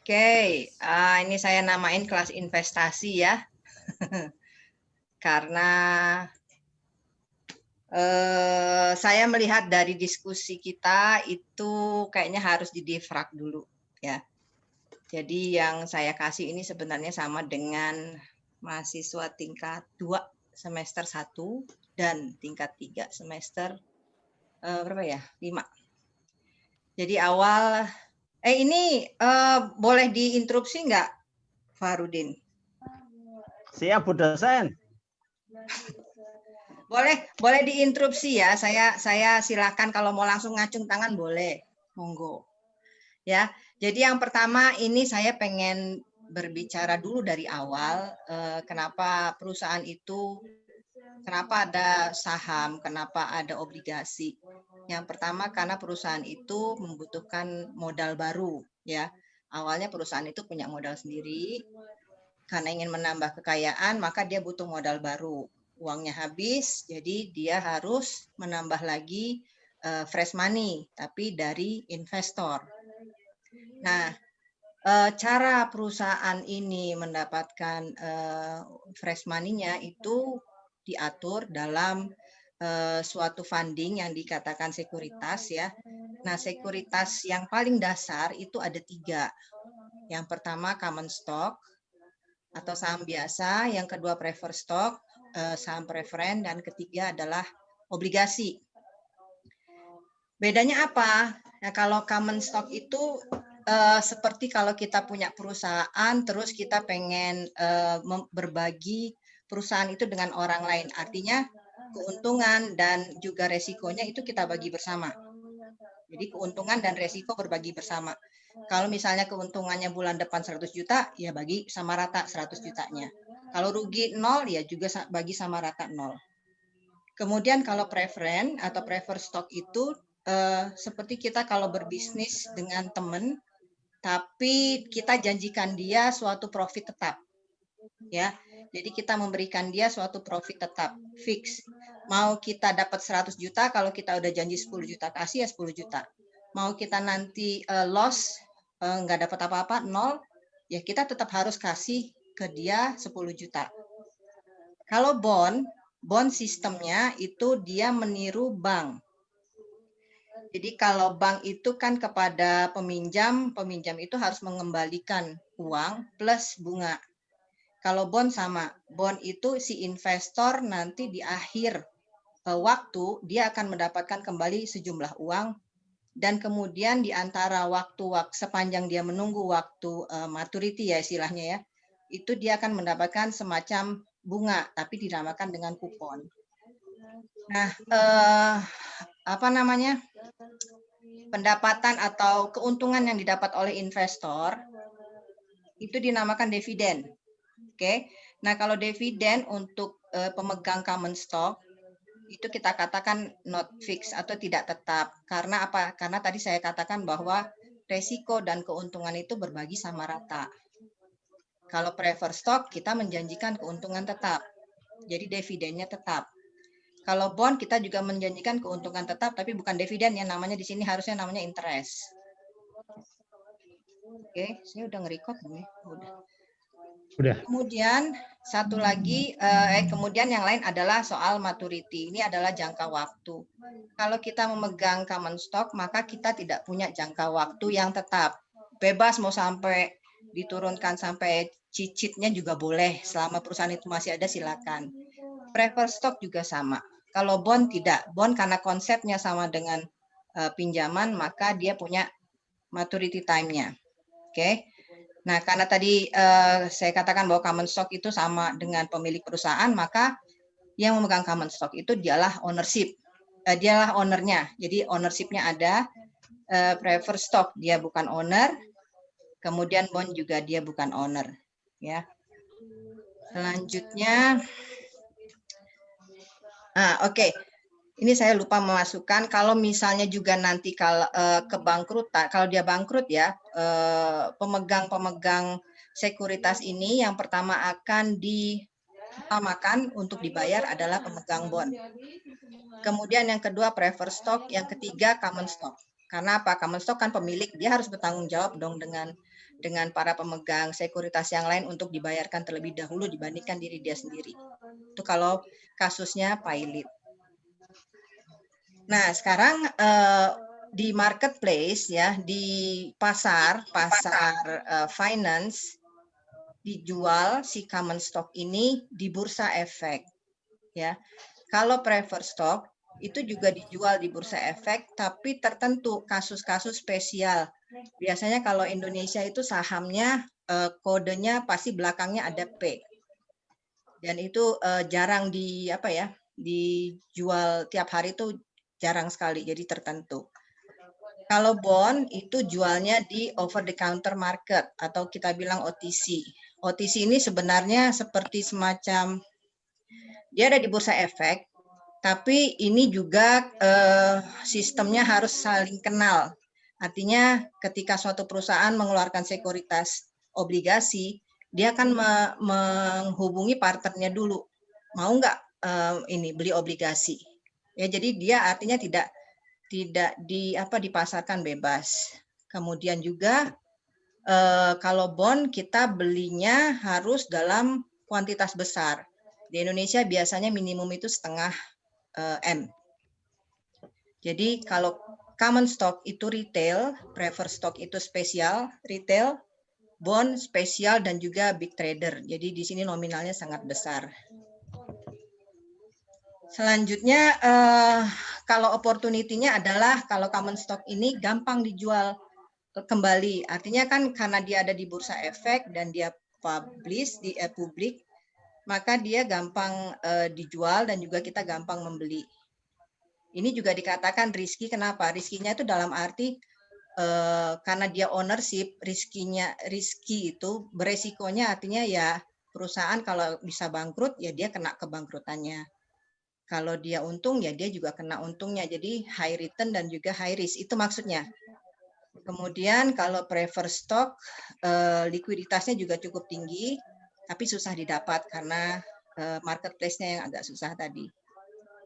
Oke, ini saya namain kelas investasi ya, karena saya melihat dari diskusi kita itu kayaknya harus didifrak dulu ya. Jadi yang saya kasih ini sebenarnya sama dengan mahasiswa tingkat 2 semester 1 dan tingkat 3 semester berapa ya? 5. Jadi awal ini boleh diinterupsi nggak, Farudin? Siap, Bu dosen. Boleh diinterupsi ya. Saya silakan kalau mau langsung ngacung tangan boleh. Monggo. Ya. Jadi yang pertama ini saya pengen berbicara dulu dari awal kenapa perusahaan itu, kenapa ada saham, kenapa ada obligasi. Yang pertama karena perusahaan itu membutuhkan modal baru ya. Awalnya perusahaan itu punya modal sendiri, karena ingin menambah kekayaan maka dia butuh modal baru. Uangnya habis, jadi dia harus menambah lagi fresh money, tapi dari investor. Nah, cara perusahaan ini mendapatkan fresh money-nya itu diatur dalam suatu funding yang dikatakan sekuritas ya. Nah, sekuritas yang paling dasar itu ada 3. Yang pertama common stock atau saham biasa, yang kedua preferred stock, saham preferen, dan ketiga adalah obligasi. Bedanya apa? Nah, kalau common stock itu seperti kalau kita punya perusahaan, terus kita pengen berbagi perusahaan itu dengan orang lain. Artinya keuntungan dan juga resikonya itu kita bagi bersama. Jadi keuntungan dan resiko berbagi bersama. Kalau misalnya keuntungannya bulan depan 100 juta, ya bagi sama rata 100 jutanya. Kalau rugi 0, ya juga bagi sama rata 0. Kemudian kalau preferen atau preferred stock itu seperti kita kalau berbisnis dengan teman, tapi kita janjikan dia suatu profit tetap. Ya, jadi kita memberikan dia suatu profit tetap, fix. Mau kita dapat 100 juta, kalau kita udah janji 10 juta, kasih ya 10 juta. Mau kita nanti loss, nggak dapat apa-apa, 0, ya kita tetap harus kasih ke dia 10 juta. Kalau bond sistemnya itu dia meniru bank. Jadi kalau bank itu kan kepada peminjam itu harus mengembalikan uang plus bunga. Kalau bond sama, bond itu si investor nanti di akhir waktu dia akan mendapatkan kembali sejumlah uang, dan kemudian di antara waktu sepanjang dia menunggu waktu maturity ya istilahnya ya, itu dia akan mendapatkan semacam bunga tapi dinamakan dengan kupon. Nah, apa namanya? Pendapatan atau keuntungan yang didapat oleh investor itu dinamakan dividen. Oke. Nah, kalau dividen untuk pemegang common stock itu kita katakan not fixed atau tidak tetap. Karena apa? Karena tadi saya katakan bahwa resiko dan keuntungan itu berbagi sama rata. Kalau preferred stock kita menjanjikan keuntungan tetap. Jadi dividennya tetap. Kalau bond kita juga menjanjikan keuntungan tetap tapi bukan dividen ya, namanya di sini harusnya namanya interest. Oke, saya udah nge-record belum ya? Udah. Kemudian satu lagi, kemudian yang lain adalah soal maturity. Ini adalah jangka waktu. Kalau kita memegang common stock, maka kita tidak punya jangka waktu yang tetap. Bebas mau sampai diturunkan sampai cicitnya juga boleh. Selama perusahaan itu masih ada silakan. Preferred stock juga sama. Kalau bond tidak. Bond karena konsepnya sama dengan pinjaman, maka dia punya maturity time-nya. Oke. Nah, karena tadi saya katakan bahwa common stock itu sama dengan pemilik perusahaan, maka yang memegang common stock itu dialah ownership. Dialah ownernya. Jadi ownership-nya ada. Preferred stock dia bukan owner. Kemudian bond juga dia bukan owner. Ya. Selanjutnya, oke. Ini saya lupa memasukkan kalau misalnya juga nanti kalau kebangkrutan, kalau dia bangkrut ya, pemegang sekuritas ini yang pertama akan diutamakan untuk dibayar adalah pemegang bond. Kemudian yang kedua preferred stock, yang ketiga common stock. Karena apa? Common stock kan pemilik, dia harus bertanggung jawab dong dengan para pemegang sekuritas yang lain untuk dibayarkan terlebih dahulu dibandingkan diri dia sendiri. Itu kalau kasusnya pilot. Nah, sekarang di marketplace ya, di pasar finance dijual si common stock ini di bursa efek ya. Kalau preferred stock itu juga dijual di bursa efek, tapi tertentu kasus-kasus spesial. Biasanya kalau Indonesia itu sahamnya kodenya pasti belakangnya ada P. Dan itu jarang dijual tiap hari, itu jarang sekali, jadi tertentu. Kalau bond itu jualnya di over the counter market atau kita bilang OTC. OTC ini sebenarnya seperti semacam dia ada di bursa efek, tapi ini juga sistemnya harus saling kenal. Artinya ketika suatu perusahaan mengeluarkan sekuritas obligasi, dia akan menghubungi partnernya dulu. Mau nggak beli obligasi? Ya, jadi dia artinya tidak dipasarkan bebas. Kemudian juga kalau bond kita belinya harus dalam kuantitas besar. Di Indonesia biasanya minimum itu setengah M. Jadi kalau common stock itu retail, preferred stock itu spesial retail, bond spesial dan juga big trader. Jadi di sini nominalnya sangat besar. Selanjutnya kalau opportunity-nya adalah kalau common stock ini gampang dijual kembali. Artinya kan karena dia ada di bursa efek dan dia publish di publik, maka dia gampang dijual dan juga kita gampang membeli. Ini juga dikatakan risky. Kenapa? Riskinya itu dalam arti karena dia ownership, risky itu beresikonya artinya ya perusahaan kalau bisa bangkrut ya dia kena kebangkrutannya. Kalau dia untung ya dia juga kena untungnya. Jadi high return dan juga high risk, itu maksudnya. Kemudian kalau preferred stock likuiditasnya juga cukup tinggi, tapi susah didapat karena marketplace-nya yang agak susah tadi.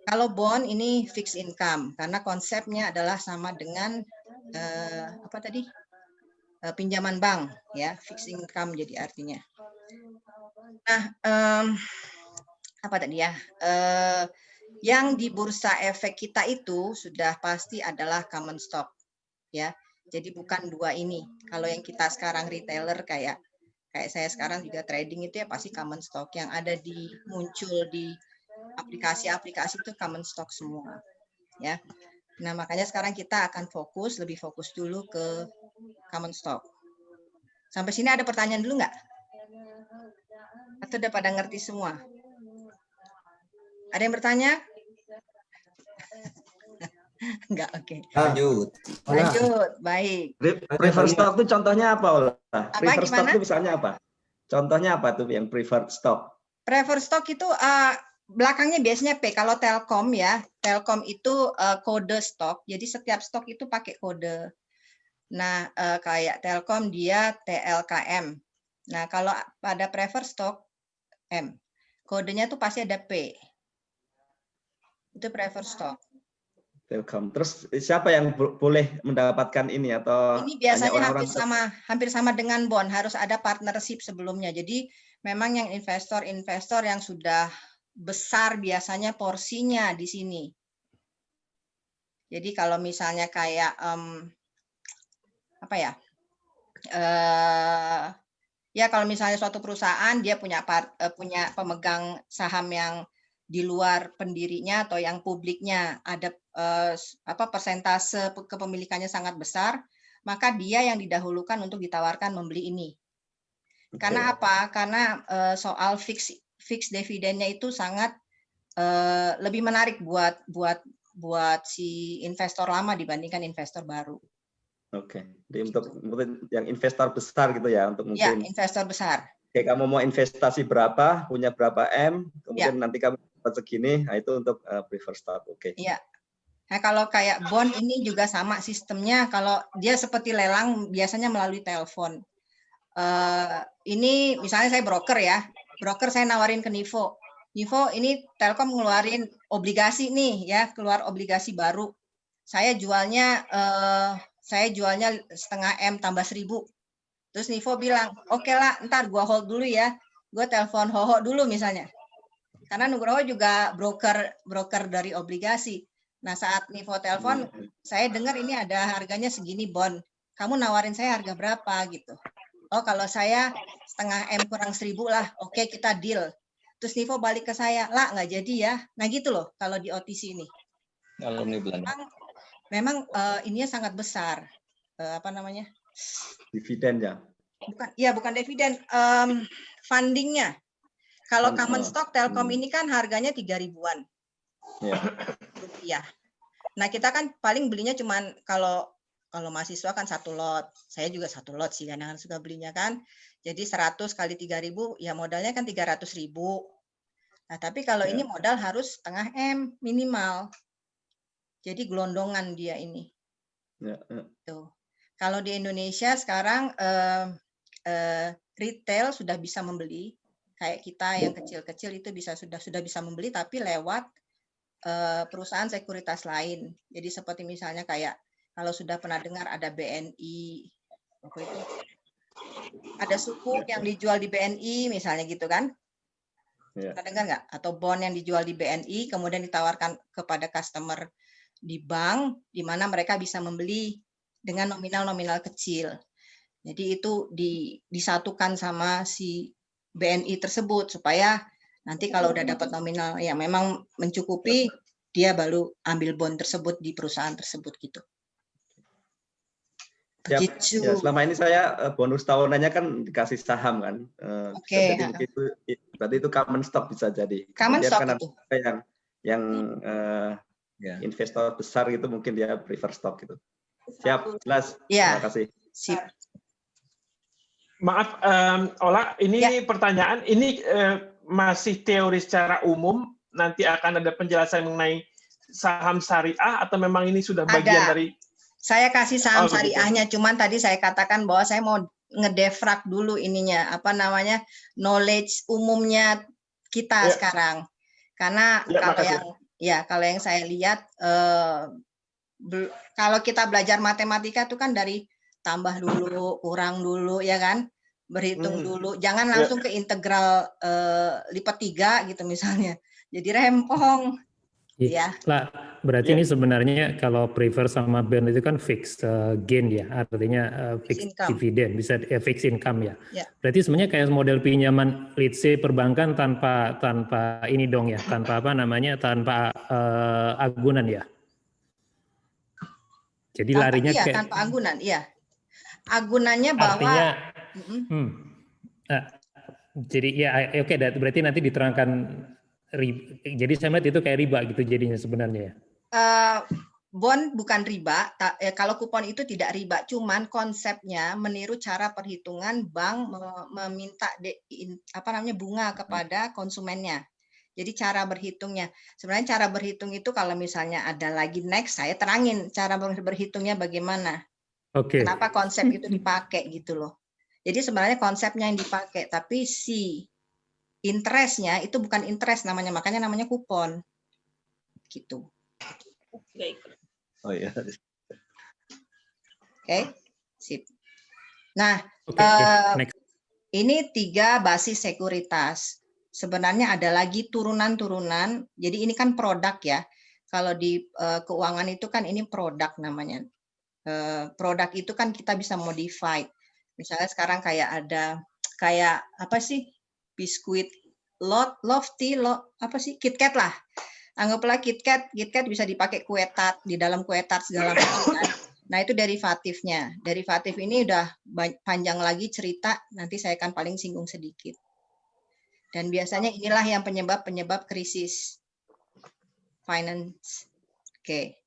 Kalau bond ini fixed income karena konsepnya adalah sama dengan pinjaman bank ya, fixed income jadi artinya. Nah, apa tadi ya? Yang di bursa efek kita itu sudah pasti adalah common stock ya. Jadi bukan dua ini. Kalau yang kita sekarang retailer kayak saya sekarang juga trading itu ya pasti common stock yang ada muncul di aplikasi-aplikasi itu common stock semua ya. Nah, makanya sekarang kita akan lebih fokus dulu ke common stock. Sampai sini ada pertanyaan dulu nggak? Atau udah pada ngerti semua? Ada yang bertanya? Enggak, oke. Lanjut, baik. Preferred stock itu contohnya apa, Ola? Preferred stock Gimana? itu misalnya apa? Contohnya apa tuh yang preferred stock? Preferred stock itu belakangnya biasanya P. Kalau Telkom ya, Telkom itu kode stok. Jadi setiap stok itu pakai kode. Nah, kayak Telkom dia TLKM. Nah, kalau pada preferred stock M, kodenya tuh pasti ada P. Itu preferred stock. Telkom. Terus siapa yang boleh mendapatkan ini atau ini biasanya orang-orang hampir sama dengan bond, harus ada partnership sebelumnya. Jadi memang yang investor yang sudah besar biasanya porsinya di sini. Jadi kalau misalnya kayak ya kalau misalnya suatu perusahaan dia punya pemegang saham yang di luar pendirinya atau yang publiknya ada persentase kepemilikannya sangat besar, maka dia yang didahulukan untuk ditawarkan membeli ini. Karena apa? Karena soal fix dividennya itu sangat lebih menarik buat si investor lama dibandingkan investor baru. Oke, jadi untuk yang investor besar gitu ya, untuk mungkin. Ya, investor besar. Oke, kamu mau investasi berapa, punya berapa M, kemudian nanti kamu dapat segini, nah itu untuk preferred stock. Oke. Iya. Nah, kalau kayak bond ini juga sama sistemnya. Kalau dia seperti lelang, biasanya melalui telepon. Ini misalnya saya broker ya, broker saya nawarin ke Nivo. Nivo ini Telkom ngeluarin obligasi nih ya, keluar obligasi baru saya jualnya setengah M tambah 1.000. Terus Nivo bilang, oke lah, ntar gua hold dulu ya. Gue telepon Hoho dulu misalnya. Karena Nugroho juga broker dari obligasi. Nah, saat Nivo telepon, saya dengar ini ada harganya segini bond. Kamu nawarin saya harga berapa gitu. Oh, kalau saya setengah M kurang 1.000 lah. Oke, kita deal. Terus Nivo balik ke saya, lah nggak jadi ya. Nah gitu loh kalau di OTC ini. Alumni Belanda. Memang ininya sangat besar. Apa namanya? Dividen ya. Bukan dividen, fundingnya. Kalau common stock Telkom ini kan harganya 3.000-an rupiah. Nah kita kan paling belinya cuman kalau mahasiswa kan 1 lot. Saya juga 1 lot sih kadang suka belinya kan. Jadi 100 kali 3.000 ya modalnya kan 300.000. Nah tapi kalau ini modal harus setengah M minimal. Jadi gelondongan dia ini. Tuh. Kalau di Indonesia sekarang retail sudah bisa membeli, kayak kita yang kecil-kecil itu sudah bisa membeli, tapi lewat perusahaan sekuritas lain. Jadi seperti misalnya kayak kalau sudah pernah dengar ada BNI, apa itu? Ada sukuk yang dijual di BNI misalnya gitu kan? Pernah dengar nggak? Atau bond yang dijual di BNI kemudian ditawarkan kepada customer di bank, di mana mereka bisa membeli dengan nominal-nominal kecil. Jadi itu disatukan sama si BNI tersebut supaya nanti kalau udah dapat nominal yang memang mencukupi, dia baru ambil bond tersebut di perusahaan tersebut gitu. Begitu. Ya, selama ini saya bonus tahunannya kan dikasih saham kan. Oke. Jadi mungkin itu berarti itu common stock bisa jadi. Common stock kan itu. Yang investor besar gitu mungkin dia prefer stock gitu. Siap, jelas. Ya. Terima kasih. Sip. Maaf, Ola, ini pertanyaan ini masih teori secara umum, nanti akan ada penjelasan mengenai saham syariah atau memang ini sudah bagian dari? Saya kasih saham syariahnya, cuman tadi saya katakan bahwa saya mau ngedefrag dulu ininya, apa namanya, knowledge umumnya kita sekarang. Karena kalau yang saya lihat, kalau kita belajar matematika itu kan dari tambah dulu, kurang dulu, ya kan? Berhitung dulu. Jangan langsung ke integral lipat 3 gitu misalnya. Jadi rempong. Ya. Lah, berarti ini sebenarnya kalau prefer sama bond itu kan fixed gain ya, artinya fixed dividen, bisa fixed income ya. Berarti sebenarnya kayak model pinjaman let's say perbankan tanpa ini dong ya, tanpa tanpa agunan ya. Jadi larinya kayak tanpa agunan, iya. Agunannya bahwa artinya jadi ya oke, berarti nanti diterangkan. Jadi saya melihat itu kayak riba gitu jadinya sebenarnya. Bond bukan riba, kalau kupon itu tidak riba, cuman konsepnya meniru cara perhitungan bank meminta bunga kepada konsumennya. Jadi cara berhitungnya, sebenarnya cara berhitung itu kalau misalnya ada lagi next, saya terangin cara berhitungnya bagaimana. Kenapa konsep itu dipakai gitu loh. Jadi sebenarnya konsepnya yang dipakai, tapi si interestnya itu bukan interest namanya, makanya namanya kupon gitu. Oh iya. Oke, sip. Nah, ini 3 basis sekuritas. Sebenarnya ada lagi turunan-turunan. Jadi ini kan produk ya. Kalau di keuangan itu kan ini produk namanya. Produk itu kan kita bisa modify. Misalnya sekarang kayak ada apa sih? Biskuit Lofty, apa sih? KitKat lah. Anggaplah KitKat bisa dipakai kue tart, di dalam kue tart segala macam. Nah, itu derivatifnya. Derivatif ini udah panjang lagi cerita, nanti saya akan paling singgung sedikit. Dan biasanya inilah yang penyebab krisis finance. Oke.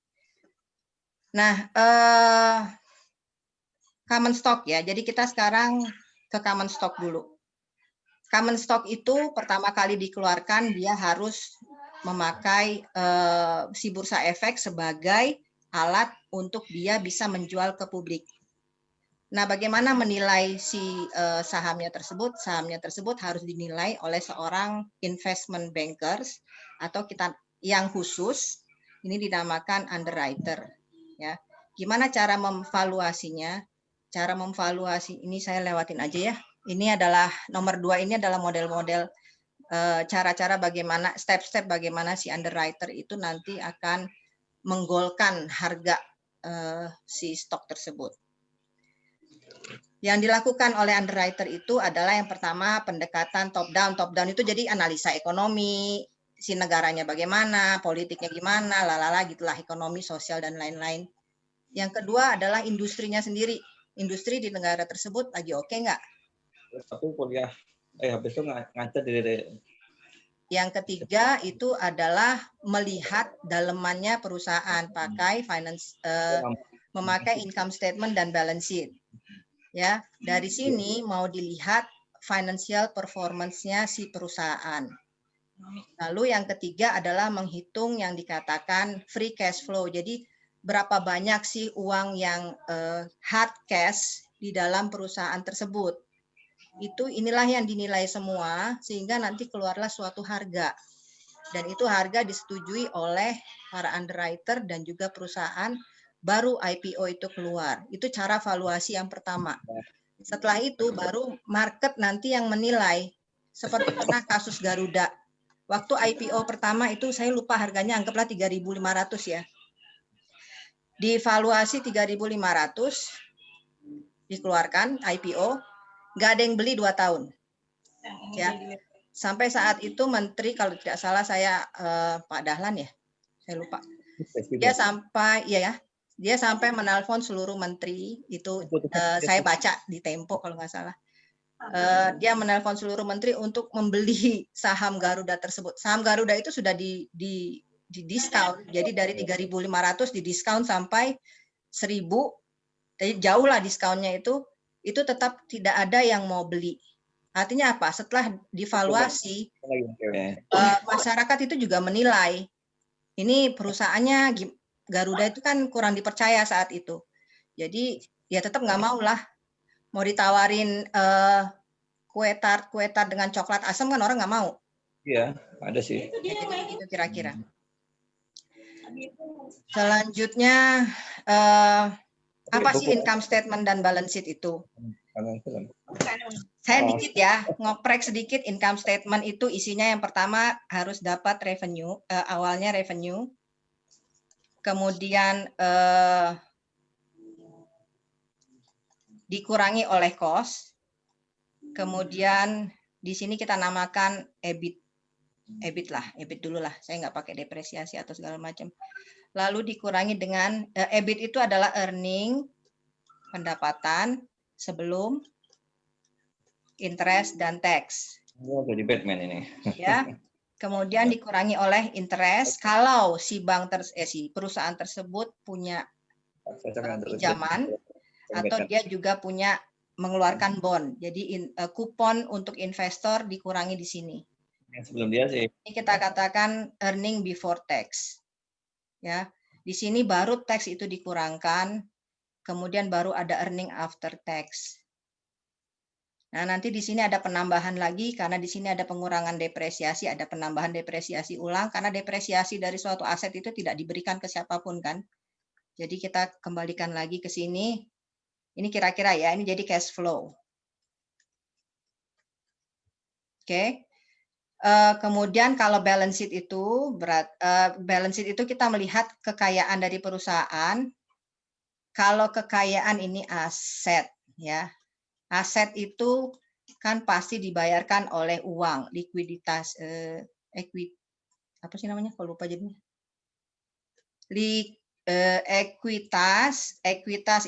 Nah, common stock ya. Jadi kita sekarang ke common stock dulu. Common stock itu pertama kali dikeluarkan dia harus memakai si bursa efek sebagai alat untuk dia bisa menjual ke publik. Nah, bagaimana menilai si sahamnya tersebut? Sahamnya tersebut harus dinilai oleh seorang investment bankers atau kita yang khusus, ini dinamakan underwriter. Ya, gimana cara memvaluasinya? Cara memvaluasi ini saya lewatin aja ya. Ini adalah nomor 2, ini adalah model-model cara-cara bagaimana, step-step bagaimana si underwriter itu nanti akan menggolkan harga si stok tersebut. Yang dilakukan oleh underwriter itu adalah yang pertama pendekatan top down. Top down itu jadi analisa ekonomi, si negaranya bagaimana, politiknya gimana, lalala gitulah, ekonomi, sosial dan lain-lain. Yang kedua adalah industrinya sendiri. Industri di negara tersebut lagi oke nggak? Aku kuliah, habis itu ngajar di. Yang ketiga itu adalah melihat dalemannya perusahaan, pakai finance, memakai income statement dan balance sheet. Ya, dari sini mau dilihat financial performance-nya si perusahaan. Lalu yang ketiga adalah menghitung yang dikatakan free cash flow. Jadi berapa banyak sih uang yang hard cash di dalam perusahaan tersebut. Inilah yang dinilai semua sehingga nanti keluarlah suatu harga. Dan itu harga disetujui oleh para underwriter dan juga perusahaan, baru IPO itu keluar. Itu cara valuasi yang pertama. Setelah itu baru market nanti yang menilai. Seperti pernah kasus Garuda. Waktu IPO pertama itu saya lupa harganya, anggaplah 3.500 ya. Divaluasi 3.500, dikeluarkan IPO, nggak ada yang beli 2 tahun. Ya. Sampai saat itu menteri, kalau tidak salah saya Pak Dahlan ya, saya lupa. Dia sampai menelpon seluruh menteri itu, saya baca di Tempo kalau nggak salah. Dia menelpon seluruh menteri untuk membeli saham Garuda tersebut. Saham Garuda itu sudah di diskon. Jadi dari 3.500 didiskon sampai 1.000. Jadi jauh lah diskonnya itu tetap tidak ada yang mau beli. Artinya apa? Setelah divaluasi, masyarakat itu juga menilai ini perusahaannya Garuda itu kan kurang dipercaya saat itu. Jadi ya tetap nggak mau lah. Mau ditawarin kue tart dengan coklat asam kan orang nggak mau. Iya, ada sih. Ya, itu kira-kira. Selanjutnya apa sih income statement dan balance sheet itu? Saya dikit ya, ngoprek sedikit. Income statement itu isinya yang pertama harus dapat revenue, awalnya revenue. Kemudian dikurangi oleh cost. Kemudian di sini kita namakan EBIT. EBIT dulu lah. Saya nggak pakai depresiasi atau segala macam. Lalu dikurangi dengan EBIT itu adalah earning, pendapatan sebelum interest dan tax. Jadi Batman ini. Ya. Kemudian dikurangi oleh interest kalau si perusahaan tersebut punya pinjaman atau dia juga punya mengeluarkan bond. Jadi kupon untuk investor dikurangi di sini. Sebelum dia sih. Ini kita katakan earning before tax. Ya. Di sini baru tax itu dikurangkan, kemudian baru ada earning after tax. Nah, nanti di sini ada penambahan lagi karena di sini ada pengurangan depresiasi, ada penambahan depresiasi ulang karena depresiasi dari suatu aset itu tidak diberikan ke siapapun kan. Jadi kita kembalikan lagi ke sini. Ini kira-kira ya, ini jadi cash flow. Oke. Kemudian kalau balance sheet itu balance sheet itu kita melihat kekayaan dari perusahaan. Kalau kekayaan ini aset ya. Aset itu kan pasti dibayarkan oleh uang, likuiditas, apa sih namanya? Kalau lupa jadinya. Ekuitas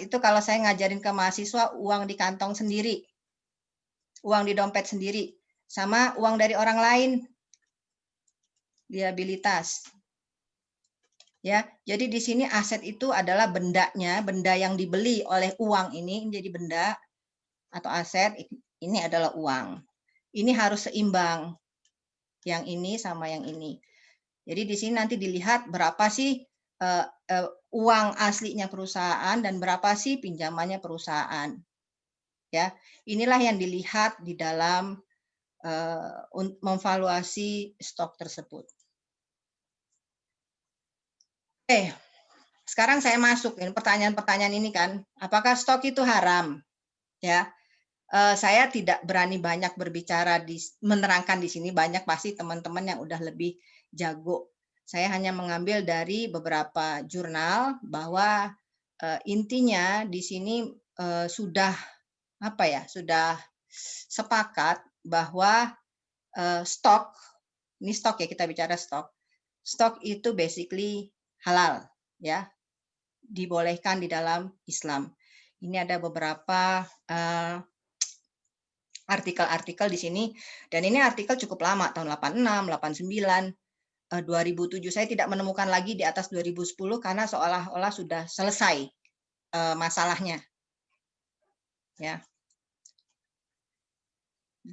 itu kalau saya ngajarin ke mahasiswa uang di kantong sendiri, uang di dompet sendiri, sama uang dari orang lain, liabilitas. Ya, jadi di sini aset itu adalah bendanya, benda yang dibeli oleh uang ini jadi benda atau aset, ini adalah uang. Ini harus seimbang. Yang ini sama yang ini. Jadi di sini nanti dilihat berapa sih uang aslinya perusahaan dan berapa sih pinjamannya perusahaan. Ya, inilah yang dilihat di dalam memvaluasi stok tersebut. Oke. sekarang saya masuk pertanyaan-pertanyaan ini kan, apakah stok itu haram? Ya, saya tidak berani banyak berbicara menerangkan di sini, banyak pasti teman-teman yang udah lebih jago. Saya hanya mengambil dari beberapa jurnal bahwa intinya di sini sudah sudah sepakat bahwa stok, ini stok ya, kita bicara stok itu basically halal ya, dibolehkan di dalam Islam. Ini ada beberapa artikel-artikel di sini, dan ini artikel cukup lama, tahun 86, 89, 2007. Saya tidak menemukan lagi di atas 2010 karena seolah-olah sudah selesai masalahnya. Ya.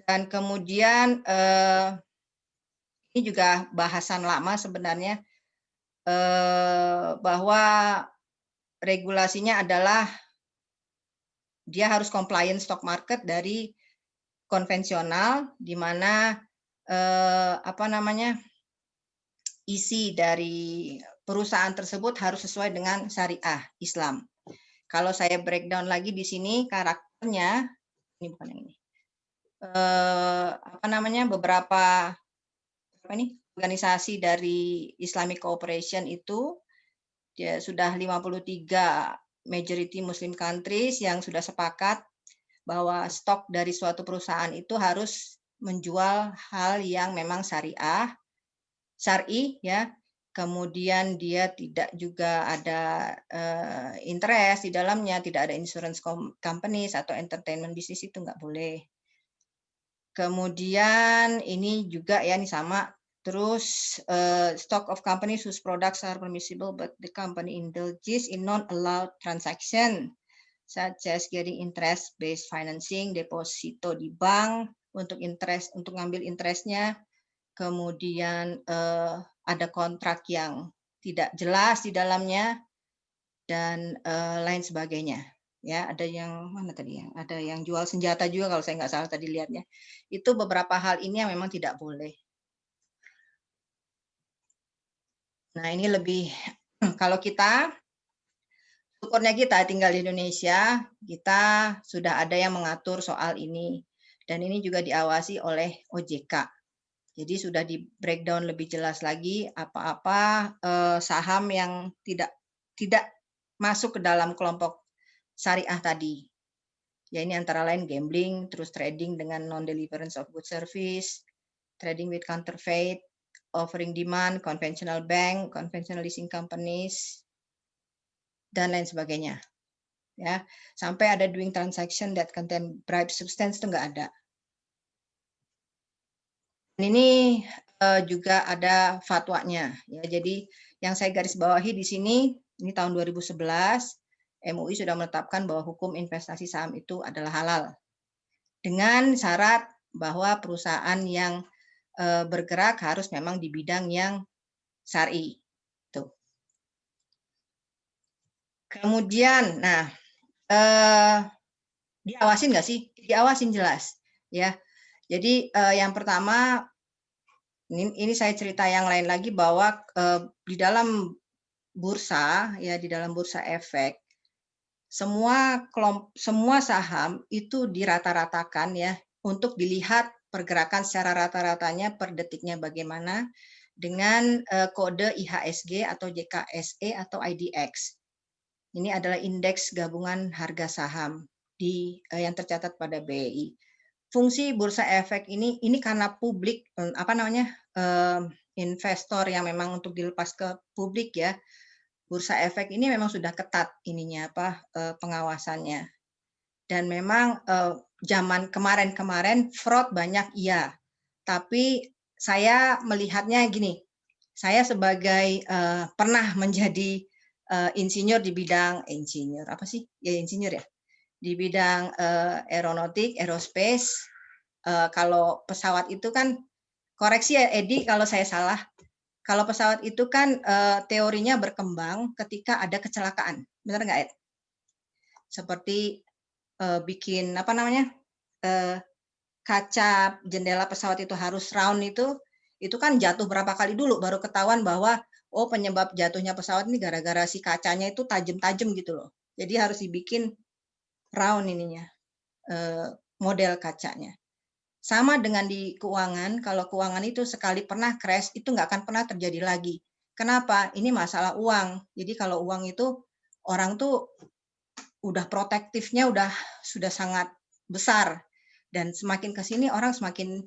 Dan kemudian ini juga bahasan lama sebenarnya, bahwa regulasinya adalah dia harus compliant stock market dari konvensional, di mana isi dari perusahaan tersebut harus sesuai dengan syariah Islam. Kalau saya breakdown lagi di sini karakternya, ini bukan yang ini, beberapa organisasi dari Islamic Cooperation itu ya sudah 53 majority Muslim countries yang sudah sepakat bahwa stok dari suatu perusahaan itu harus menjual hal yang memang syar'i ya. Kemudian dia tidak juga ada interest di dalamnya, tidak ada insurance companies atau entertainment business, itu nggak boleh. Kemudian ini juga ya, ini sama. Terus stock of companies whose products are permissible but the company indulges in non-allowed transaction such as getting interest-based financing, deposito di bank untuk ngambil interestnya, kemudian ada kontrak yang tidak jelas di dalamnya, dan lain sebagainya. Ya, ada yang mana tadi ya? Ada yang jual senjata juga kalau saya nggak salah tadi lihatnya. Itu beberapa hal ini yang memang tidak boleh. Nah, ini lebih kalau kita, syukurnya kita tinggal di Indonesia, kita sudah ada yang mengatur soal ini, dan ini juga diawasi oleh OJK. Jadi sudah di breakdown lebih jelas lagi apa-apa saham yang tidak masuk ke dalam kelompok syariah tadi. Ya, ini antara lain gambling, terus trading dengan non-deliverance of good service, trading with counterfeit, offering demand, conventional bank, conventional leasing companies, dan lain sebagainya. Ya, sampai ada doing transaction that contain bribe substance itu nggak ada. Ini juga ada fatwanya. Ya, jadi yang saya garis bawahi di sini, ini tahun 2011, MUI sudah menetapkan bahwa hukum investasi saham itu adalah halal. Dengan syarat bahwa perusahaan yang bergerak harus memang di bidang yang syar'i. Tuh. Kemudian, nah, diawasin nggak sih? Diawasin jelas, ya. Jadi yang pertama, ini saya cerita yang lain lagi bahwa di dalam bursa, ya, di dalam bursa efek, semua saham itu dirata-ratakan ya untuk dilihat pergerakan secara rata-ratanya per detiknya bagaimana dengan kode IHSG atau JKSE atau IDX. Ini adalah indeks gabungan harga saham yang tercatat pada BI. Fungsi bursa efek ini karena publik investor yang memang untuk dilepas ke publik ya. Bursa efek ini memang sudah ketat ininya pengawasannya. Dan memang zaman kemarin fraud banyak iya. Tapi saya melihatnya gini. Saya sebagai pernah menjadi insinyur di bidang insinyur ya. Di bidang aeronautik, aerospace. Kalau pesawat itu kan, koreksi ya Edi kalau saya salah. Kalau pesawat itu kan teorinya berkembang ketika ada kecelakaan, benar nggak Ed? Seperti bikin kaca jendela pesawat itu harus round, itu itu kan jatuh berapa kali dulu baru ketahuan bahwa oh penyebab jatuhnya pesawat ini gara-gara si kacanya itu tajam-tajam gitu loh. Jadi harus dibikin round ininya, model kacanya. Sama dengan di keuangan, kalau keuangan itu sekali pernah crash, itu nggak akan pernah terjadi lagi. Kenapa? Ini masalah uang. Jadi kalau uang itu, orang tuh udah protektifnya sudah sangat besar. Dan semakin ke sini orang semakin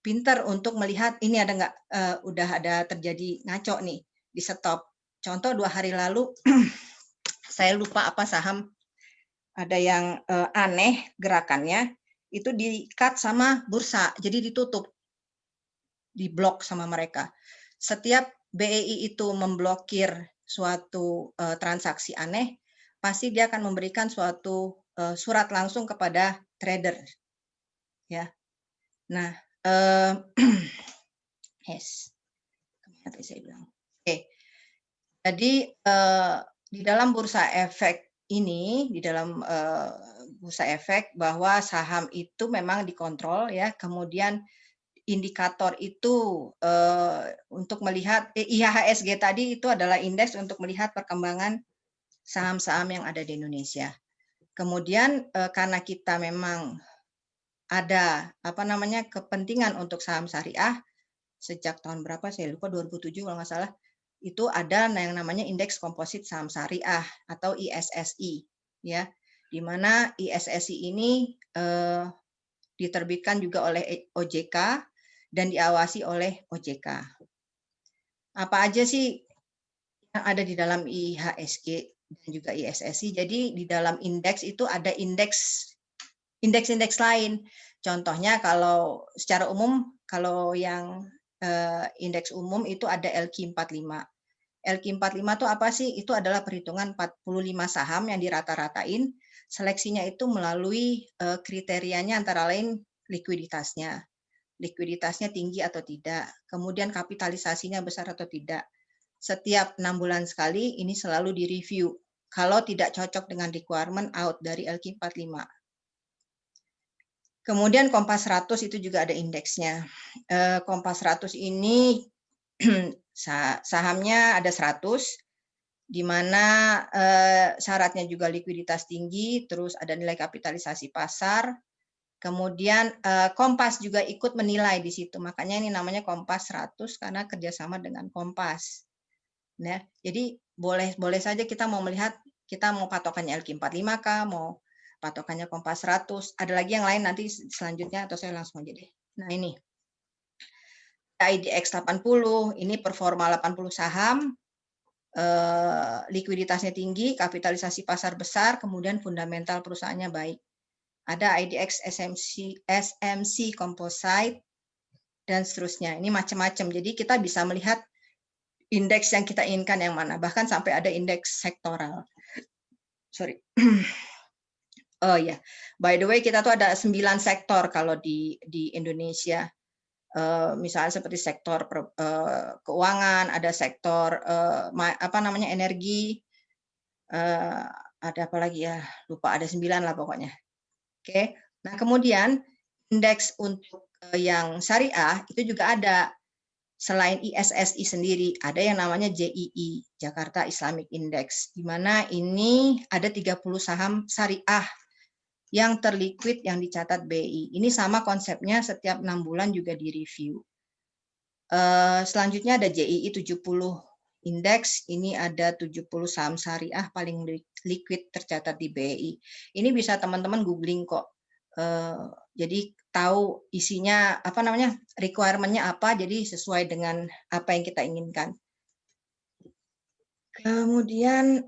pinter untuk melihat ini ada nggak, udah ada terjadi ngaco nih, di stop. Contoh 2 hari lalu, saya lupa apa saham, ada yang aneh gerakannya, itu di-cut sama bursa, jadi ditutup, diblok sama mereka. Setiap BEI itu memblokir suatu transaksi aneh, pasti dia akan memberikan suatu surat langsung kepada trader, ya. Nah, yes, tadi saya bilang. Oke, jadi di dalam bursa efek ini, di dalam bursa efek bahwa saham itu memang dikontrol ya, kemudian indikator itu untuk melihat IHSG tadi itu adalah indeks untuk melihat perkembangan saham-saham yang ada di Indonesia. Kemudian karena kita memang ada kepentingan untuk saham syariah sejak tahun berapa saya lupa 2007 kalau nggak salah, itu ada yang namanya indeks komposit saham syariah atau ISSI ya, di mana ISSI ini diterbitkan juga oleh OJK dan diawasi oleh OJK. Apa aja sih yang ada di dalam IHSG dan juga ISSI? Jadi di dalam indeks itu ada indeks-indeks lain. Contohnya kalau secara umum, kalau yang indeks umum itu ada LQ45. LQ45 itu apa sih? Itu adalah perhitungan 45 saham yang dirata-ratain. Seleksinya itu melalui kriterianya antara lain likuiditasnya. Likuiditasnya tinggi atau tidak. Kemudian kapitalisasinya besar atau tidak. Setiap 6 bulan sekali ini selalu direview. Kalau tidak cocok dengan requirement, out dari LQ45. Kemudian Kompas 100 itu juga ada indeksnya. Kompas 100 ini sahamnya ada 100, di mana syaratnya juga likuiditas tinggi, terus ada nilai kapitalisasi pasar. Kemudian Kompas juga ikut menilai di situ, makanya ini namanya Kompas 100 karena kerjasama dengan Kompas. Nah, jadi boleh saja kita mau melihat, kita mau patokannya LQ45 kah, mau patokannya Kompas 100, ada lagi yang lain nanti selanjutnya atau saya langsung aja deh. Nah ini, IDX 80, ini performa 80 saham, likuiditasnya tinggi, kapitalisasi pasar besar, kemudian fundamental perusahaannya baik. Ada IDX SMC Composite, dan seterusnya. Ini macam-macam, jadi kita bisa melihat indeks yang kita inginkan yang mana, bahkan sampai ada indeks sektoral. Sorry. Oh ya, by the way kita tuh ada 9 sektor kalau di Indonesia. Misalnya seperti sektor keuangan, ada sektor energi, ada apa lagi ya, lupa, ada 9 lah pokoknya. Oke, nah kemudian indeks untuk yang syariah itu juga ada. Selain ISSI sendiri, ada yang namanya JII, Jakarta Islamic Index, di mana ini ada 30 saham syariah yang terliquid yang dicatat BI. Ini sama konsepnya, setiap 6 bulan juga direview. Selanjutnya ada JII 70 Index, ini ada 70 saham syariah paling liquid tercatat di BI. Ini bisa teman-teman googling kok. Jadi tahu isinya requirement-nya apa, jadi sesuai dengan apa yang kita inginkan. Kemudian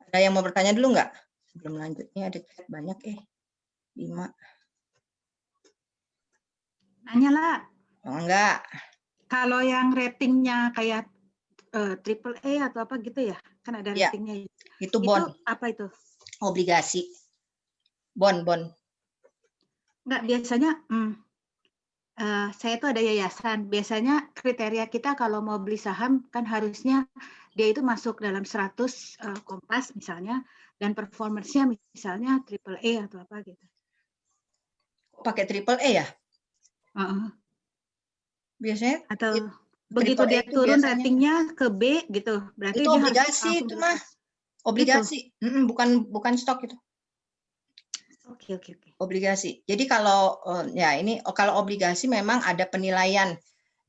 ada yang mau bertanya dulu nggak sebelum lanjut? Ini ada chat banyak 5. Nanya lah. Oh, enggak. Kalau yang ratingnya kayak triple A atau apa gitu ya, kan ada ratingnya. Itu bond. Itu apa itu? Obligasi. Bond. Enggak, biasanya saya tuh ada yayasan. Biasanya kriteria kita kalau mau beli saham kan harusnya dia itu masuk dalam 100 Kompas misalnya, dan performance-nya misalnya triple A atau apa gitu. Pakai triple A ya? Biasanya atau begitu dia itu turun biasanya, ratingnya ke B gitu, berarti itu dia obligasi harus itu mah, bebas. obligasi, bukan stok itu. Oke. Obligasi. Jadi kalau ya ini kalau obligasi memang ada penilaian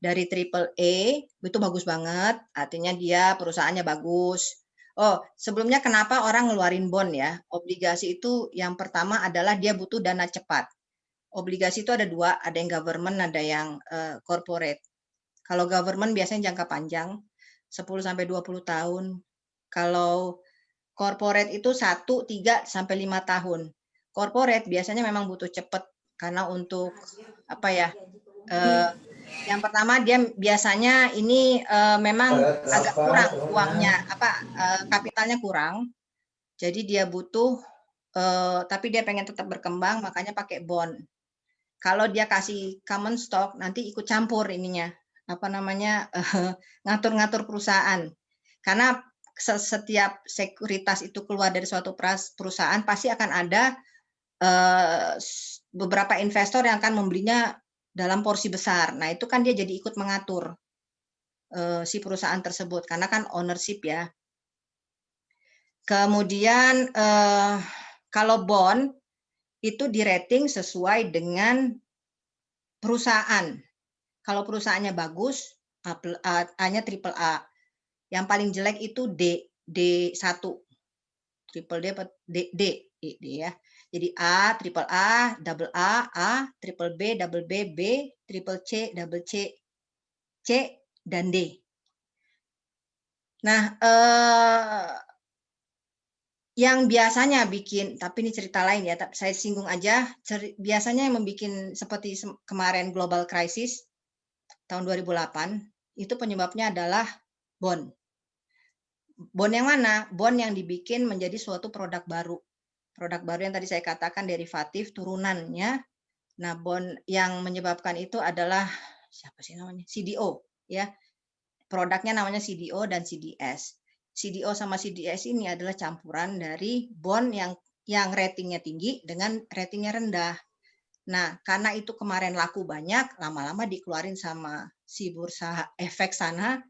dari AAA, itu bagus banget, artinya dia perusahaannya bagus. Oh, sebelumnya kenapa orang ngeluarin bond ya? Obligasi itu yang pertama adalah dia butuh dana cepat. Obligasi itu ada dua, ada yang government, ada yang corporate. Kalau government biasanya jangka panjang, 10 sampai 20 tahun. Kalau corporate itu 1, 3 sampai 5 tahun. Corporate biasanya memang butuh cepat karena untuk apa ya? Yang pertama dia biasanya ini memang agak kurang uangnya, kapitalnya kurang. Jadi dia butuh tapi dia pengen tetap berkembang, makanya pakai bond. Kalau dia kasih common stock nanti ikut campur ininya, ngatur-ngatur perusahaan. Karena setiap sekuritas itu keluar dari suatu perusahaan pasti akan ada beberapa investor yang akan membelinya dalam porsi besar. Nah, itu kan dia jadi ikut mengatur si perusahaan tersebut karena kan ownership ya. Kemudian kalau bond itu di-rating sesuai dengan perusahaan. Kalau perusahaannya bagus, A-nya triple A. Yang paling jelek itu D1. Triple D ya. Jadi A, triple A, double A, triple B, double B, triple C, double C, C, dan D. Nah, yang biasanya bikin, tapi ini cerita lain ya, saya singgung aja, biasanya yang membuat seperti kemarin global crisis tahun 2008, itu penyebabnya adalah bond. Bond yang mana? Bond yang dibikin menjadi suatu produk baru. Produk baru yang tadi saya katakan derivatif turunannya. Nah, bond yang menyebabkan itu adalah siapa sih namanya? CDO ya. Produknya namanya CDO dan CDS. CDO sama CDS ini adalah campuran dari bond yang ratingnya tinggi dengan ratingnya rendah. Nah, karena itu kemarin laku banyak, lama-lama dikeluarin sama si bursa efek sana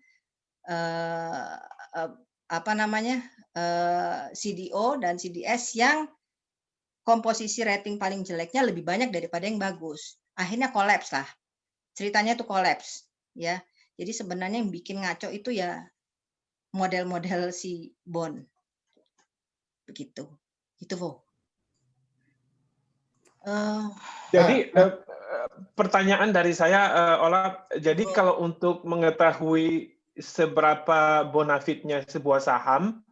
CDO dan CDS yang komposisi rating paling jeleknya lebih banyak daripada yang bagus. Akhirnya kolaps lah. Ceritanya itu kolaps ya. Jadi sebenarnya yang bikin ngaco itu ya model-model si bond. Begitu. Itu, Vo. Jadi pertanyaan dari saya, Ola, jadi kalau untuk mengetahui seberapa bonafitnya sebuah saham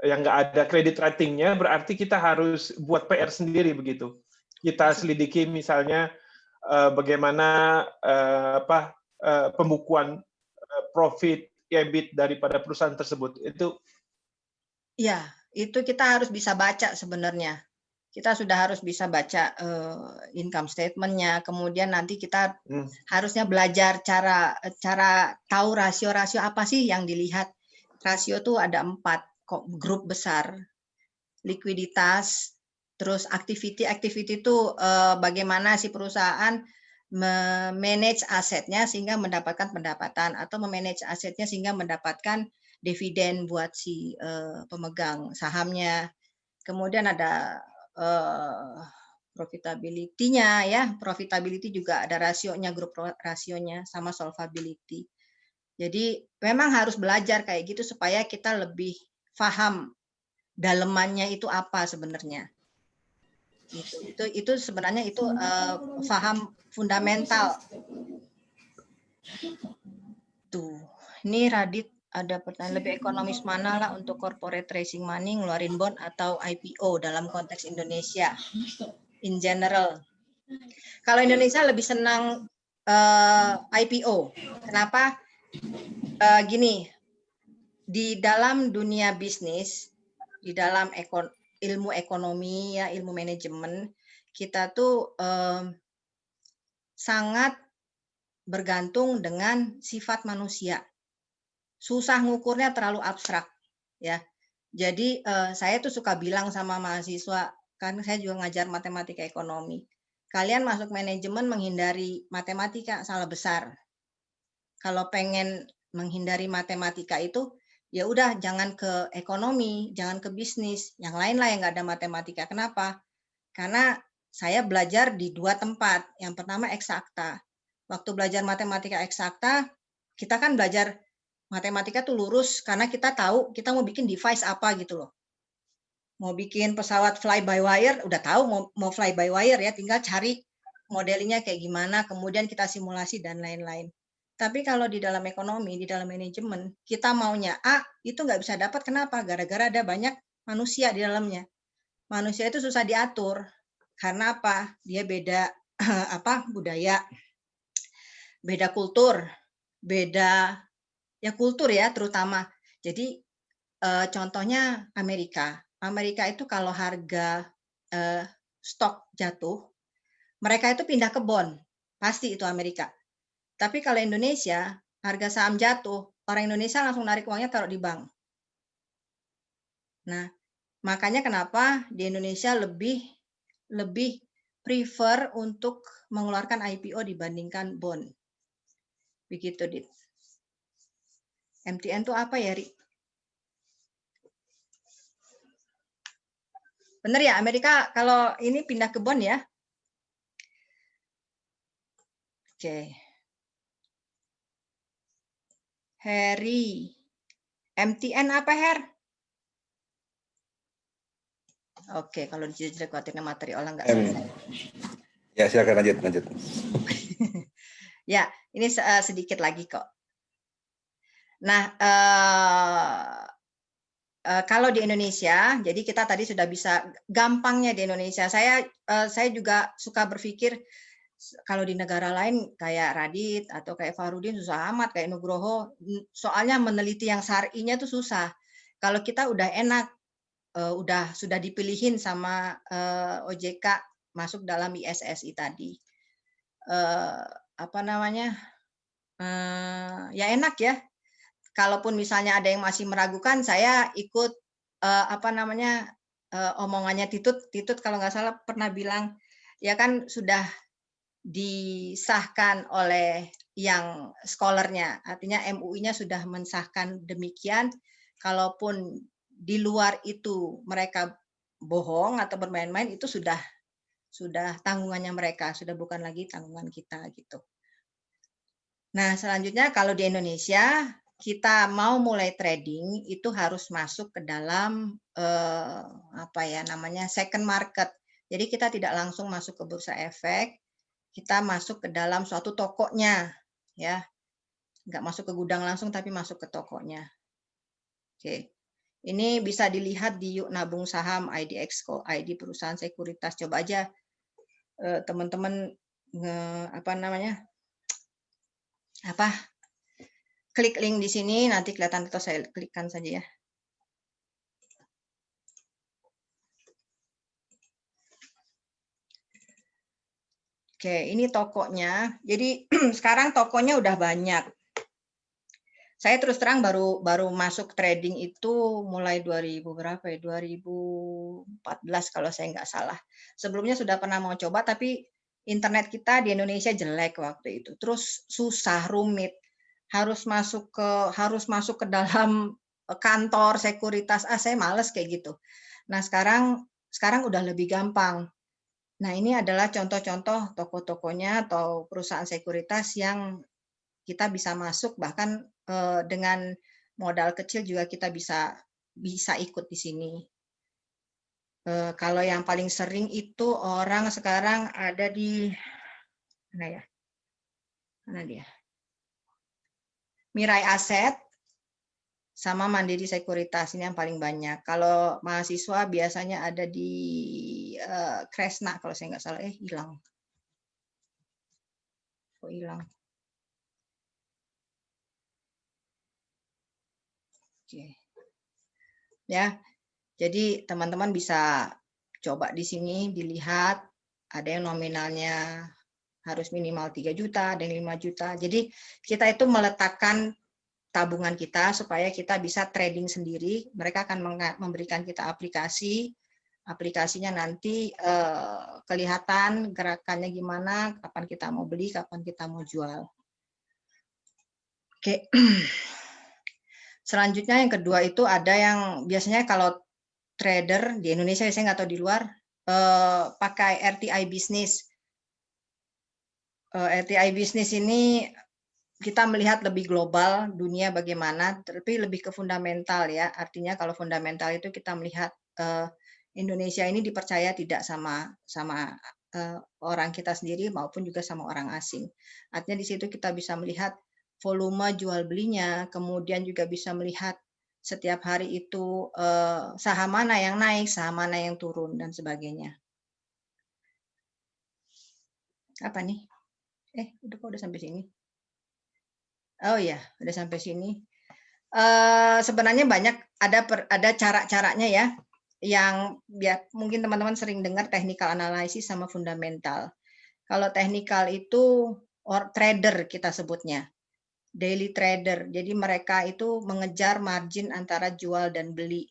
yang nggak ada kredit ratingnya, berarti kita harus buat PR sendiri begitu. Kita selidiki misalnya bagaimana pembukuan profit EBIT daripada perusahaan tersebut. Itu ya, itu kita harus bisa baca sebenarnya. Kita sudah harus bisa baca income statement-nya, kemudian nanti kita harusnya belajar cara tahu rasio-rasio apa sih yang dilihat. Rasio tuh ada 4 grup besar. Likuiditas, terus activity itu bagaimana si perusahaan memanage asetnya sehingga mendapatkan pendapatan atau memanage asetnya sehingga mendapatkan dividen buat si pemegang sahamnya. Kemudian ada profitability-nya ya. Profitability juga ada rasionya, grup rasionya sama solvability. Jadi memang harus belajar kayak gitu supaya kita lebih paham dalemannya itu apa sebenarnya. Itu sebenarnya itu paham fundamental. Tuh, ini Radit ada pertanyaan, lebih ekonomis mana lah untuk corporate raising money, ngeluarin bond atau IPO dalam konteks Indonesia in general. Kalau Indonesia lebih senang IPO. Kenapa? Gini, di dalam dunia bisnis, di dalam ilmu ekonomi ya, ilmu manajemen, kita tuh sangat bergantung dengan sifat manusia. Susah ngukurnya, terlalu abstrak ya. Jadi saya tuh suka bilang sama mahasiswa, kan saya juga ngajar matematika ekonomi. kalian masuk manajemen menghindari matematika, salah besar. Kalau pengen menghindari matematika itu, ya udah jangan ke ekonomi, jangan ke bisnis, yang lain lah yang nggak ada matematika. Kenapa? Karena saya belajar di 2 tempat. Yang pertama eksakta. Waktu belajar matematika eksakta, kita kan belajar matematika tuh lurus karena kita tahu kita mau bikin device apa gitu loh. Mau bikin pesawat fly by wire, udah tahu mau fly by wire ya, tinggal cari modelnya kayak gimana, kemudian kita simulasi dan lain-lain. Tapi kalau di dalam ekonomi, di dalam manajemen, kita maunya A, itu nggak bisa dapat. Kenapa? Gara-gara ada banyak manusia di dalamnya. Manusia itu susah diatur. Karena apa? Dia beda budaya, beda kultur, beda ya kultur ya terutama. Jadi contohnya Amerika. Amerika itu kalau harga stok jatuh, mereka itu pindah ke bond. Pasti itu Amerika. Tapi kalau Indonesia, harga saham jatuh, orang Indonesia langsung narik uangnya taruh di bank. Nah, makanya kenapa di Indonesia lebih prefer untuk mengeluarkan IPO dibandingkan bond. Begitu, Dit. MTN itu apa ya, Ri? Bener ya, Amerika kalau ini pindah ke bond ya? Oke. Harry. MTN apa, Her? Oke, kalau dijelasin khawatirnya materi olah nggak selesai. Ya, silakan lanjut. Ya, ini sedikit lagi kok. Nah, kalau di Indonesia, jadi kita tadi sudah bisa gampangnya di Indonesia. Saya juga suka berpikir kalau di negara lain kayak Radit atau kayak Farudin susah amat, kayak Nugroho, soalnya meneliti yang syar'inya itu susah. Kalau kita udah enak, sudah dipilihin sama OJK masuk dalam ISSI tadi, ya enak ya. Kalaupun misalnya ada yang masih meragukan, saya ikut omongannya Titut kalau nggak salah pernah bilang, ya kan sudah disahkan oleh yang scholarnya, artinya MUI-nya sudah mensahkan demikian. Kalaupun di luar itu mereka bohong atau bermain-main, itu sudah tanggungannya mereka, sudah bukan lagi tanggungan kita gitu. Nah, selanjutnya kalau di Indonesia kita mau mulai trading itu harus masuk ke dalam second market. Jadi kita tidak langsung masuk ke bursa efek, kita masuk ke dalam suatu tokonya, ya, nggak masuk ke gudang langsung tapi masuk ke tokonya. Oke, ini bisa dilihat di Yuk Nabung Saham, ID Exco, ID perusahaan sekuritas. Coba aja teman-teman klik link di sini, nanti kelihatan atau saya klikkan saja ya. Oke, ini tokonya. Jadi sekarang tokonya udah banyak. Saya terus terang baru masuk trading itu mulai 2014 kalau saya nggak salah. Sebelumnya sudah pernah mau coba, tapi internet kita di Indonesia jelek waktu itu. Terus susah, rumit. Harus masuk ke dalam kantor sekuritas. Saya males kayak gitu. Nah, sekarang udah lebih gampang. Nah, ini adalah contoh-contoh toko-tokonya atau perusahaan sekuritas yang kita bisa masuk, bahkan dengan modal kecil juga kita bisa ikut di sini. Kalau yang paling sering itu orang sekarang ada di mana ya? Mana dia? Mirai Aset sama Mandiri Sekuritas, ini yang paling banyak. Kalau mahasiswa biasanya ada di Kresna kalau saya nggak salah. Hilang. Kok hilang? Oke. Ya, jadi teman-teman bisa coba di sini dilihat, ada yang nominalnya harus minimal 3 juta, ada yang 5 juta. Jadi kita itu meletakkan tabungan kita supaya kita bisa trading sendiri. Mereka akan memberikan kita aplikasi aplikasinya nanti kelihatan gerakannya gimana, kapan kita mau beli, kapan kita mau jual. Oke. Selanjutnya yang kedua itu ada yang biasanya kalau trader di Indonesia, saya nggak tahu di luar, pakai RTI Business. RTI Business ini kita melihat lebih global dunia bagaimana, tapi lebih ke fundamental ya. Artinya kalau fundamental itu kita melihat Indonesia ini dipercaya tidak sama orang kita sendiri maupun juga sama orang asing. Artinya di situ kita bisa melihat volume jual belinya, kemudian juga bisa melihat setiap hari itu saham mana yang naik, saham mana yang turun dan sebagainya. Apa nih? Udah sampai sini. Oh ya, udah sampai sini. Sebenarnya banyak ada cara-caranya ya, yang mungkin teman-teman sering dengar technical analysis sama fundamental. Kalau technical itu trader kita sebutnya, daily trader. Jadi mereka itu mengejar margin antara jual dan beli.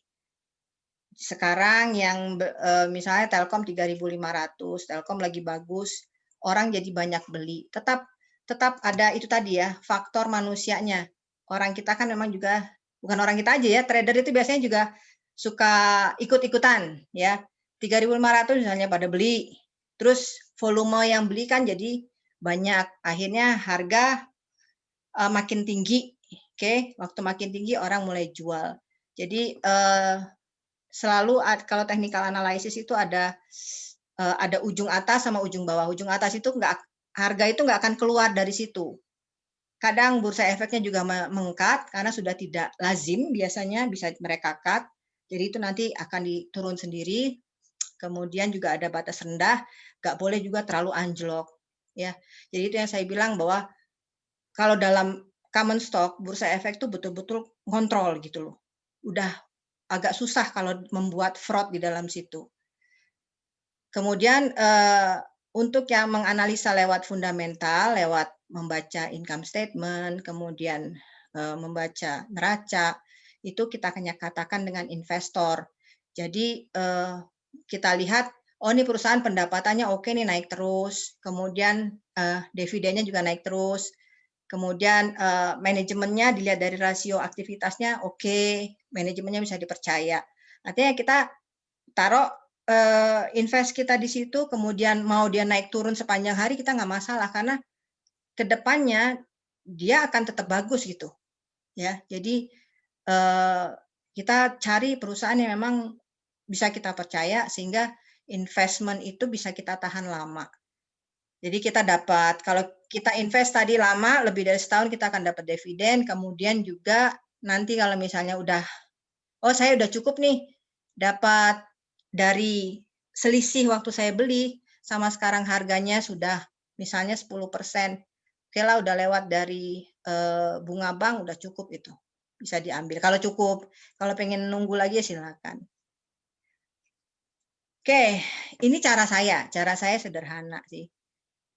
Sekarang yang misalnya Telkom 3.500, Telkom lagi bagus, orang jadi banyak beli. Tetap ada itu tadi ya, faktor manusianya. Orang kita kan memang juga, bukan orang kita aja ya, trader itu biasanya juga suka ikut-ikutan ya. 3.500 misalnya pada beli, terus volume yang beli kan jadi banyak. Akhirnya harga makin tinggi. Oke, waktu makin tinggi orang mulai jual. Jadi selalu kalau technical analysis itu ada ujung atas sama ujung bawah. Ujung atas itu harga itu nggak akan keluar dari situ. Kadang bursa efeknya juga meng-cut karena sudah tidak lazim, biasanya bisa mereka cut. Jadi itu nanti akan diturun sendiri. Kemudian juga ada batas rendah, nggak boleh juga terlalu anjlok. Ya, jadi itu yang saya bilang bahwa kalau dalam common stock bursa efek itu betul-betul kontrol gitu loh. Udah agak susah kalau membuat fraud di dalam situ. Kemudian untuk yang menganalisa lewat fundamental, lewat membaca income statement, kemudian membaca neraca, itu kita katakan dengan investor. Jadi kita lihat, oh ini perusahaan pendapatannya oke nih, naik terus, kemudian dividennya juga naik terus, kemudian manajemennya dilihat dari rasio aktivitasnya oke, manajemennya bisa dipercaya. Artinya kita taruh invest kita di situ, kemudian mau dia naik turun sepanjang hari kita nggak masalah karena kedepannya dia akan tetap bagus gitu, ya. Jadi kita cari perusahaan yang memang bisa kita percaya sehingga investment itu bisa kita tahan lama. Jadi kita dapat, kalau kita invest tadi lama, lebih dari setahun kita akan dapat dividen, kemudian juga nanti kalau misalnya oh saya udah cukup nih, dapat dari selisih waktu saya beli, sama sekarang harganya sudah misalnya 10%, oke lah udah lewat dari bunga bank, udah cukup itu, bisa diambil. Kalau cukup, kalau pengen nunggu lagi ya silakan. Oke, ini cara saya sederhana sih.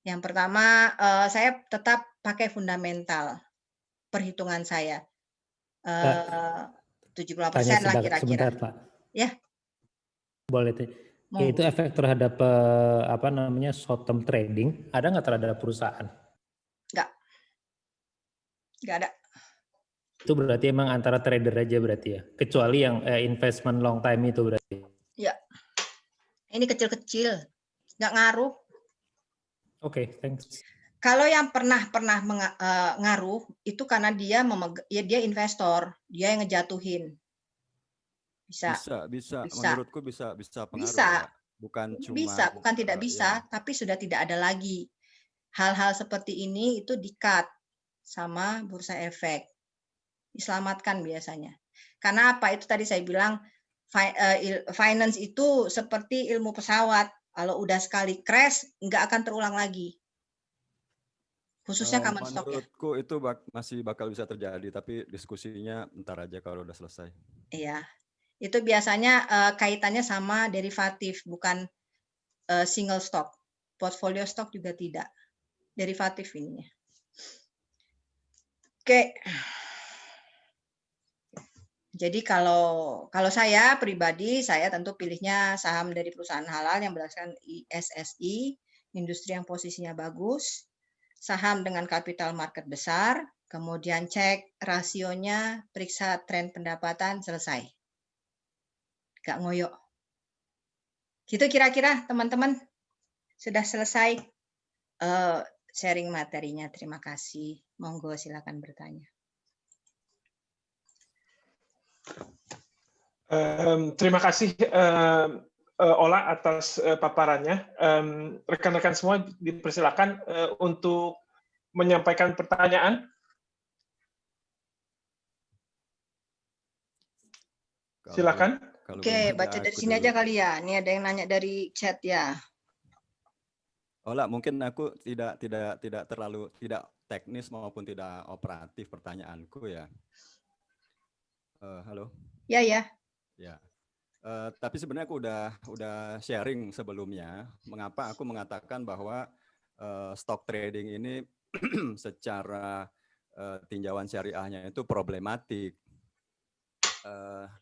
Yang pertama, saya tetap pakai fundamental perhitungan saya. 70% lah kira-kira. Sebentar, Pak. Ya. Boleh. Itu efek terhadap short term trading, ada nggak terhadap perusahaan? Nggak ada. Itu berarti emang antara trader aja berarti ya? Kecuali yang investment long time itu berarti? Ya. Ini kecil-kecil, nggak ngaruh. Oke, thanks. Kalau yang pernah ngaruh itu karena dia investor, dia yang ngejatuhin. Bisa. Menurutku bisa pengaruh. Bisa. Ya. Bukan tidak bisa, tapi sudah tidak ada lagi. Hal-hal seperti ini itu di-cut sama bursa efek. Diselamatkan biasanya. Karena apa? Itu tadi saya bilang finance itu seperti ilmu pesawat. Kalau udah sekali crash, nggak akan terulang lagi. Khususnya common stock ya. Menurutku itu masih bakal bisa terjadi, tapi diskusinya ntar aja kalau udah selesai. Iya, itu biasanya kaitannya sama derivatif, bukan single stock. Portfolio stock juga tidak. Derivatif ininya. Oke. Jadi kalau saya pribadi, saya tentu pilihnya saham dari perusahaan halal yang berdasarkan ISSI, industri yang posisinya bagus, saham dengan kapital market besar, kemudian cek rasionya, periksa tren pendapatan, selesai. Gak ngoyo. Gitu kira-kira teman-teman. Sudah selesai sharing materinya. Terima kasih. Monggo silakan bertanya. Terima kasih Ola atas paparannya. Rekan-rekan semua dipersilakan untuk menyampaikan pertanyaan. Silakan. Oke, baca dari sini aja kali ya. Ini ada yang nanya dari chat ya. Ola, mungkin aku tidak terlalu tidak teknis maupun tidak operatif pertanyaanku ya. Halo. Ya. Ya. Tapi sebenarnya aku udah sharing sebelumnya mengapa aku mengatakan bahwa stock trading ini secara tinjauan syariahnya itu problematik.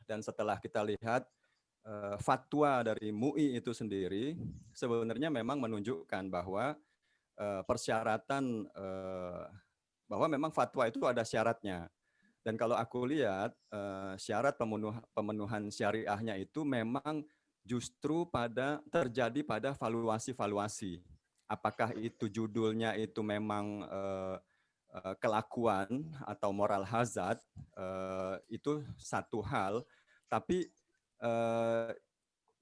Dan setelah kita lihat fatwa dari MUI itu sendiri sebenarnya memang menunjukkan bahwa persyaratan bahwa memang fatwa itu ada syaratnya. Dan kalau aku lihat syarat pemenuhan syariahnya itu memang justru terjadi pada valuasi-valuasi. Apakah itu judulnya itu memang kelakuan atau moral hazard, itu satu hal, tapi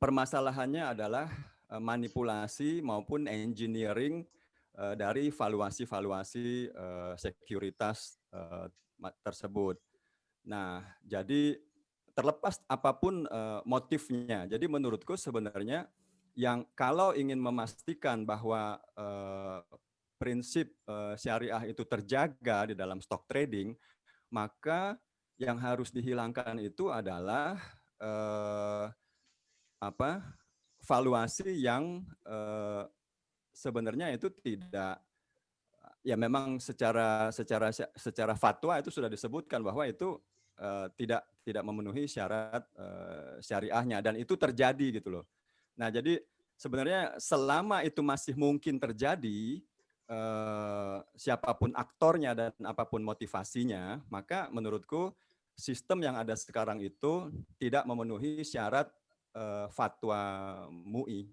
permasalahannya adalah manipulasi maupun engineering dari valuasi-valuasi sekuritas tersebut. Nah, jadi terlepas apapun motifnya, jadi menurutku sebenarnya yang kalau ingin memastikan bahwa prinsip syariah itu terjaga di dalam stock trading, maka yang harus dihilangkan itu adalah valuasi yang sebenarnya itu tidak, ya memang secara fatwa itu sudah disebutkan bahwa itu tidak memenuhi syarat syariahnya, dan itu terjadi gitu loh. Nah, jadi sebenarnya selama itu masih mungkin terjadi, siapapun aktornya dan apapun motivasinya, maka menurutku sistem yang ada sekarang itu tidak memenuhi syarat fatwa MUI.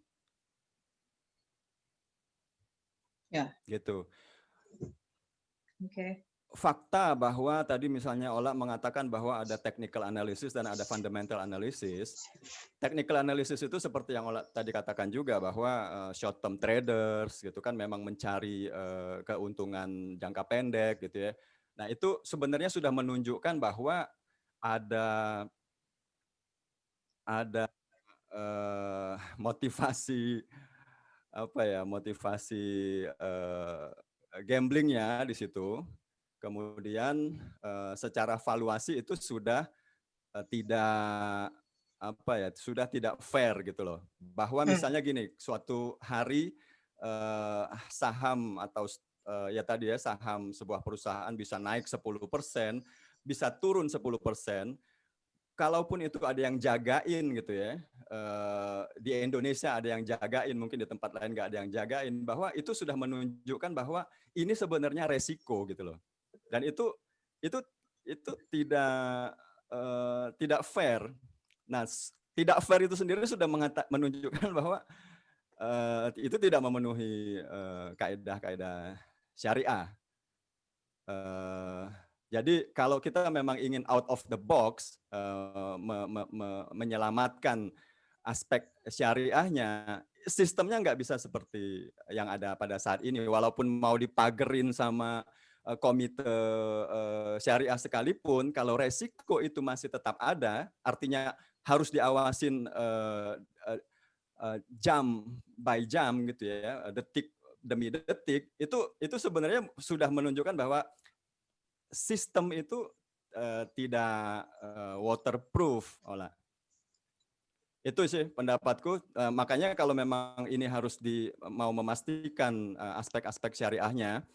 Ya. Gitu. Oke. Fakta bahwa tadi misalnya Ola mengatakan bahwa ada technical analysis dan ada fundamental analysis. Technical analysis itu seperti yang Ola tadi katakan juga bahwa short term traders gitu kan memang mencari keuntungan jangka pendek gitu ya. Nah, itu sebenarnya sudah menunjukkan bahwa ada motivasi gamblingnya di situ. Kemudian secara valuasi itu sudah tidak fair gitu loh. Bahwa misalnya gini, suatu hari saham atau saham sebuah perusahaan bisa naik 10%, bisa turun 10%. Kalaupun itu ada yang jagain gitu ya, di Indonesia ada yang jagain, mungkin di tempat lain nggak ada yang jagain, bahwa itu sudah menunjukkan bahwa ini sebenarnya resiko gitu loh. Dan itu tidak fair. Nah, tidak fair itu sendiri sudah menunjukkan bahwa itu tidak memenuhi kaidah-kaidah syariah. Jadi kalau kita memang ingin out of the box menyelamatkan aspek syariahnya, sistemnya nggak bisa seperti yang ada pada saat ini. Walaupun mau dipagerin sama komite syariah sekalipun, kalau resiko itu masih tetap ada, artinya harus diawasin jam by jam gitu ya, detik demi detik, itu sebenarnya sudah menunjukkan bahwa sistem itu tidak waterproof, Ola. Itu sih pendapatku. Makanya kalau memang ini harus mau memastikan aspek-aspek syariahnya,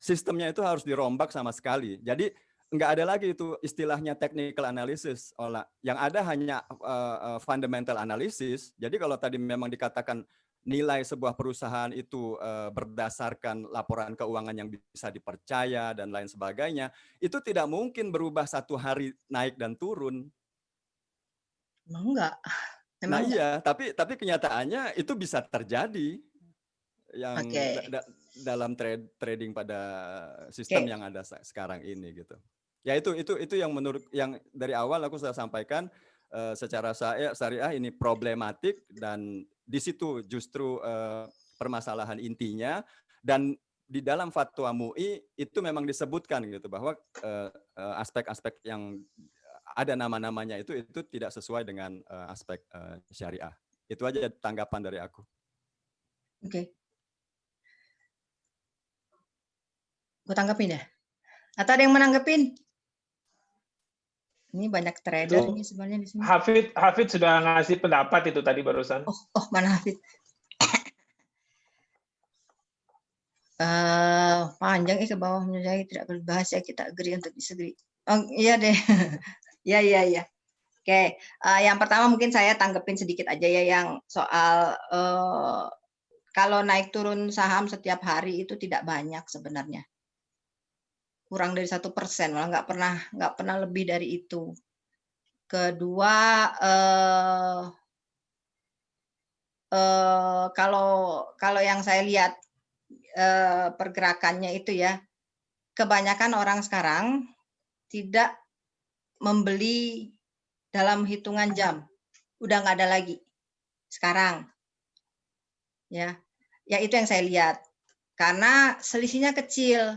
sistemnya itu harus dirombak sama sekali. Jadi nggak ada lagi itu istilahnya technical analysis, Ola. Yang ada hanya fundamental analysis. Jadi kalau tadi memang dikatakan nilai sebuah perusahaan itu berdasarkan laporan keuangan yang bisa dipercaya dan lain sebagainya, itu tidak mungkin berubah satu hari naik dan turun. Memang enggak. Nah iya, tapi kenyataannya itu bisa terjadi yang dalam trading pada sistem yang ada sekarang ini gitu. Ya itu yang menurut yang dari awal aku sudah sampaikan secara syariah ini problematik, dan di situ justru permasalahan intinya, dan di dalam fatwa MUI itu memang disebutkan gitu bahwa aspek-aspek yang ada nama-namanya itu tidak sesuai dengan aspek syariah. Itu aja tanggapan dari aku. Oke. Gue tanggepin ya? Atau ada yang menanggepin? Ini banyak trader ini sebenarnya di sini. Hafid sudah ngasih pendapat itu tadi barusan. Oh mana Hafid? Panjang ke bawahnya, saya tidak berbahasa, kita agree untuk disagree. Oh iya deh. Iya. Oke, yang pertama mungkin saya tanggepin sedikit aja ya, yang soal kalau naik turun saham setiap hari itu tidak banyak sebenarnya, kurang dari 1%, malah nggak pernah lebih dari itu. Kedua, kalau yang saya lihat pergerakannya itu ya, kebanyakan orang sekarang tidak membeli dalam hitungan jam, udah nggak ada lagi sekarang. Ya itu yang saya lihat, karena selisihnya kecil.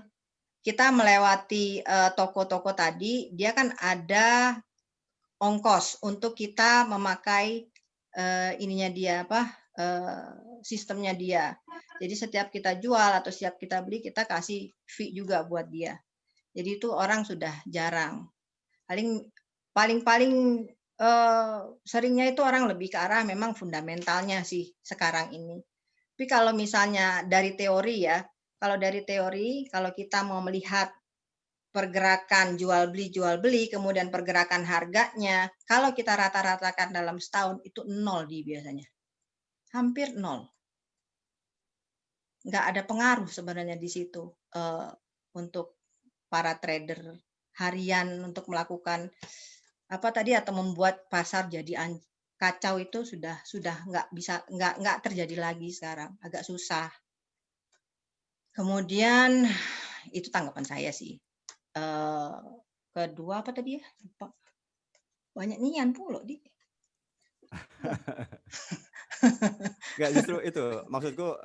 Kita melewati toko-toko tadi, dia kan ada ongkos untuk kita memakai ininya dia sistemnya dia. Jadi setiap kita jual atau setiap kita beli, kita kasih fee juga buat dia. Jadi itu orang sudah jarang. Paling seringnya itu orang lebih ke arah memang fundamentalnya sih sekarang ini. Tapi kalau misalnya dari teori ya, kalau kita mau melihat pergerakan jual beli, kemudian pergerakan harganya, kalau kita rata-ratakan dalam setahun itu 0 biasanya. Hampir 0. Nggak ada pengaruh sebenarnya di situ untuk para trader harian untuk melakukan atau membuat pasar jadi kacau, itu sudah nggak terjadi lagi sekarang, agak susah. Kemudian itu tanggapan saya sih. Kedua apa tadi ya? Lupa. Banyak nian pula di. Nggak, justru itu maksudku,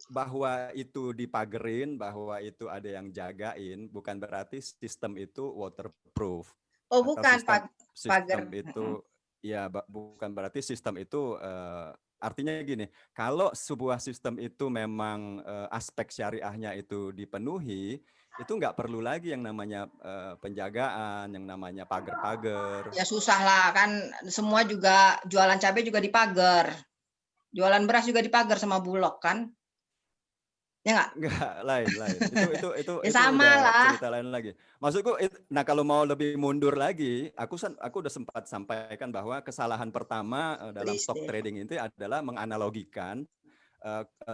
bahwa itu dipagerin, bahwa itu ada yang jagain, bukan berarti sistem itu waterproof. Oh bukan, sistem itu ya bukan berarti sistem itu artinya gini, kalau sebuah sistem itu memang aspek syariahnya itu dipenuhi, itu nggak perlu lagi yang namanya penjagaan, yang namanya pagar-pagar. Ya susah lah kan, semua juga jualan cabai juga dipagar, jualan beras juga dipagar sama Bulog kan? Ya nggak? Lain. Itu ya sama lah. Cerita lain lagi. Maksudku, nah kalau mau lebih mundur lagi, aku udah sempat sampaikan bahwa kesalahan pertama dalam stock trading itu adalah menganalogikan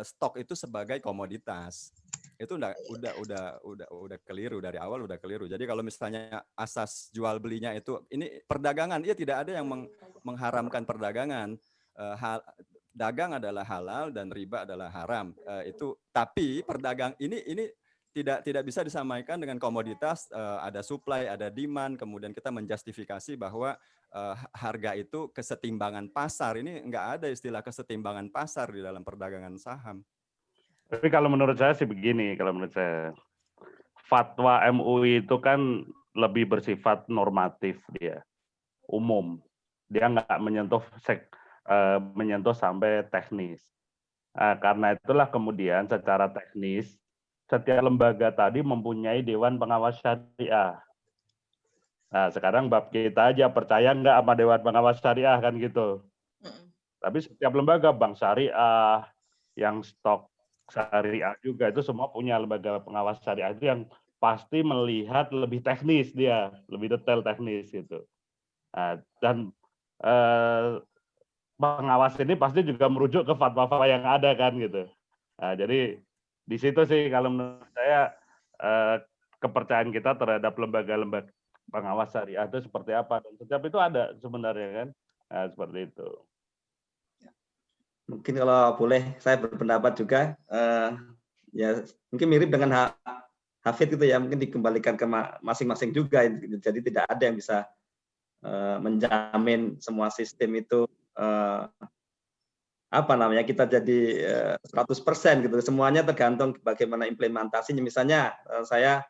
stok itu sebagai komoditas. Itu udah keliru dari awal, udah keliru. Jadi kalau misalnya asas jual belinya itu ini perdagangan, ya tidak ada yang mengharamkan perdagangan. Dagang adalah halal dan riba adalah haram. Tapi perdagang ini tidak bisa disamaikan dengan komoditas. Ada supply, ada demand, kemudian kita menjustifikasi bahwa harga itu kesetimbangan pasar. Ini nggak ada istilah kesetimbangan pasar di dalam perdagangan saham. Tapi kalau menurut saya sih begini, kalau menurut saya fatwa MUI itu kan lebih bersifat normatif, dia umum, dia nggak menyentuh sampai teknis. Karena itulah kemudian secara teknis setiap lembaga tadi mempunyai Dewan Pengawas Syariah. Nah sekarang bab kita aja percaya nggak sama Dewan Pengawas Syariah kan gitu. Tapi setiap lembaga, bank syariah, yang stok syariah juga itu semua punya lembaga pengawas syariah itu yang pasti melihat lebih teknis dia, lebih detail teknis gitu. Dan pengawas ini pasti juga merujuk ke fatwa-fatwa yang ada kan gitu. Jadi di situ sih kalau menurut saya kepercayaan kita terhadap lembaga-lembaga pengawas syariah itu seperti apa, dan setiap itu ada sebenarnya kan. Seperti itu. Mungkin kalau boleh saya berpendapat juga, ya mungkin mirip dengan Hafid gitu ya, mungkin dikembalikan ke masing-masing juga, jadi tidak ada yang bisa menjamin semua sistem itu kita jadi 100% gitu. Semuanya tergantung bagaimana implementasinya. Misalnya saya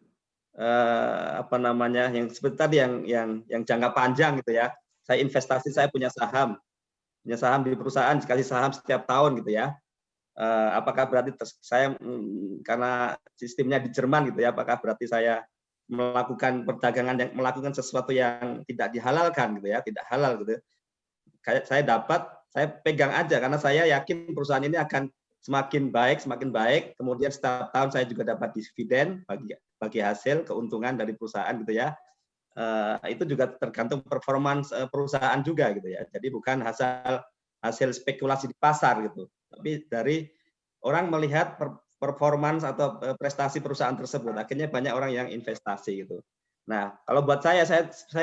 yang seperti tadi yang jangka panjang gitu ya. Saya investasi, saya punya saham di perusahaan, sekali saham setiap tahun gitu ya. Apakah berarti saya karena sistemnya di Jerman gitu ya, apakah berarti saya melakukan perdagangan melakukan sesuatu yang tidak dihalalkan gitu ya, tidak halal gitu. Kayak saya pegang aja karena saya yakin perusahaan ini akan semakin baik, kemudian setiap tahun saya juga dapat dividen bagi hasil keuntungan dari perusahaan gitu ya. Itu juga tergantung performance perusahaan juga gitu ya. Jadi bukan hasil spekulasi di pasar gitu, tapi dari orang melihat performance atau prestasi perusahaan tersebut. Akhirnya banyak orang yang investasi gitu. Nah, kalau buat saya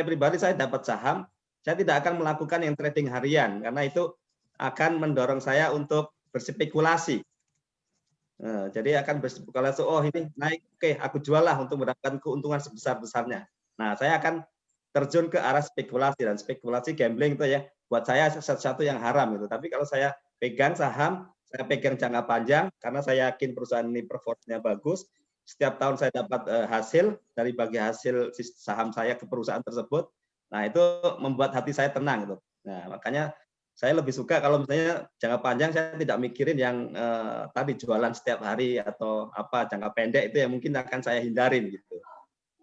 pribadi, saya dapat saham, saya tidak akan melakukan yang trading harian karena itu akan mendorong saya untuk berspekulasi. Jadi akan berspekulasi, oh ini naik, oke, aku jual lah untuk mendapatkan keuntungan sebesar-besarnya. Nah, saya akan terjun ke arah spekulasi, dan spekulasi gambling itu ya buat saya sesuatu yang haram gitu. Tapi kalau saya pegang saham, saya pegang jangka panjang karena saya yakin perusahaan ini performanya bagus. Setiap tahun saya dapat hasil dari bagi hasil saham saya ke perusahaan tersebut. Nah, itu membuat hati saya tenang gitu. Nah, makanya saya lebih suka kalau misalnya jangka panjang saya tidak mikirin yang tadi jualan setiap hari atau jangka pendek itu yang mungkin akan saya hindarin gitu.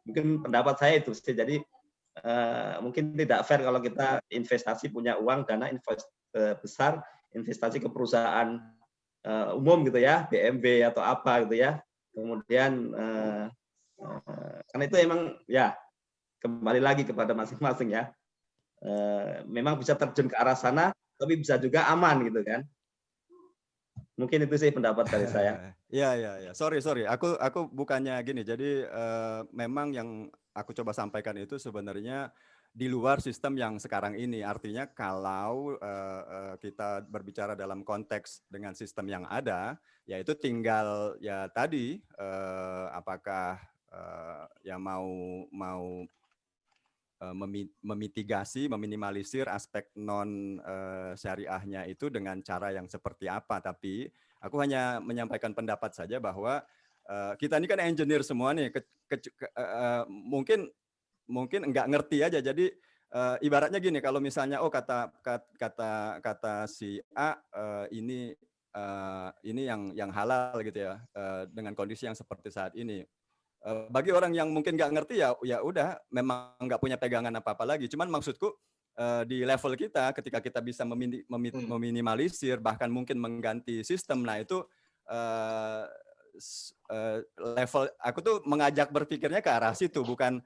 Mungkin pendapat saya itu sih. Jadi mungkin tidak fair kalau kita investasi punya uang dana besar investasi ke perusahaan umum gitu ya, BMW atau apa gitu ya. Kemudian karena itu emang ya kembali lagi kepada masing-masing ya. Memang bisa terjun ke arah sana, tapi bisa juga aman gitu kan. Mungkin itu sih pendapat dari saya. Ya. Sorry. Aku bukannya gini. Jadi memang yang aku coba sampaikan itu sebenarnya di luar sistem yang sekarang ini. Artinya kalau kita berbicara dalam konteks dengan sistem yang ada, yaitu tinggal ya tadi apakah yang mau memitigasi, meminimalisir aspek non syariahnya itu dengan cara yang seperti apa. Tapi aku hanya menyampaikan pendapat saja bahwa kita ini kan engineer semua nih, mungkin nggak ngerti aja. Jadi ibaratnya gini, kalau misalnya kata si A ini yang halal gitu ya, dengan kondisi yang seperti saat ini. Bagi orang yang mungkin nggak ngerti ya udah, memang nggak punya pegangan apa-apa lagi. Cuman maksudku di level kita, ketika kita bisa meminimalisir bahkan mungkin mengganti sistem, nah itu level aku tuh mengajak berpikirnya ke arah situ, bukan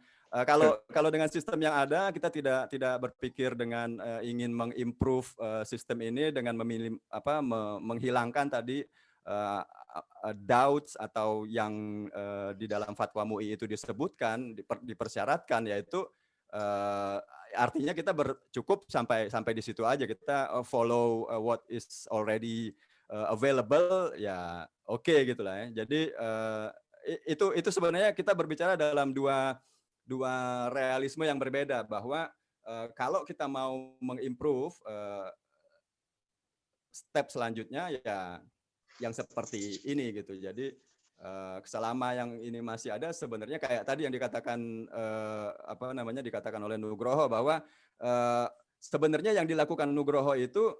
kalau dengan sistem yang ada kita tidak berpikir dengan ingin mengimprove sistem ini dengan menghilangkan tadi doubts atau yang di dalam fatwa MUI itu disebutkan, dipersyaratkan, yaitu artinya kita cukup sampai di situ aja, kita follow what is already available, ya oke gitulah ya. Jadi itu sebenarnya kita berbicara dalam dua realisme yang berbeda, bahwa kalau kita mau mengimprove step selanjutnya ya yang seperti ini gitu. Jadi selama yang ini masih ada, sebenarnya kayak tadi yang dikatakan dikatakan oleh Nugroho, bahwa sebenarnya yang dilakukan Nugroho itu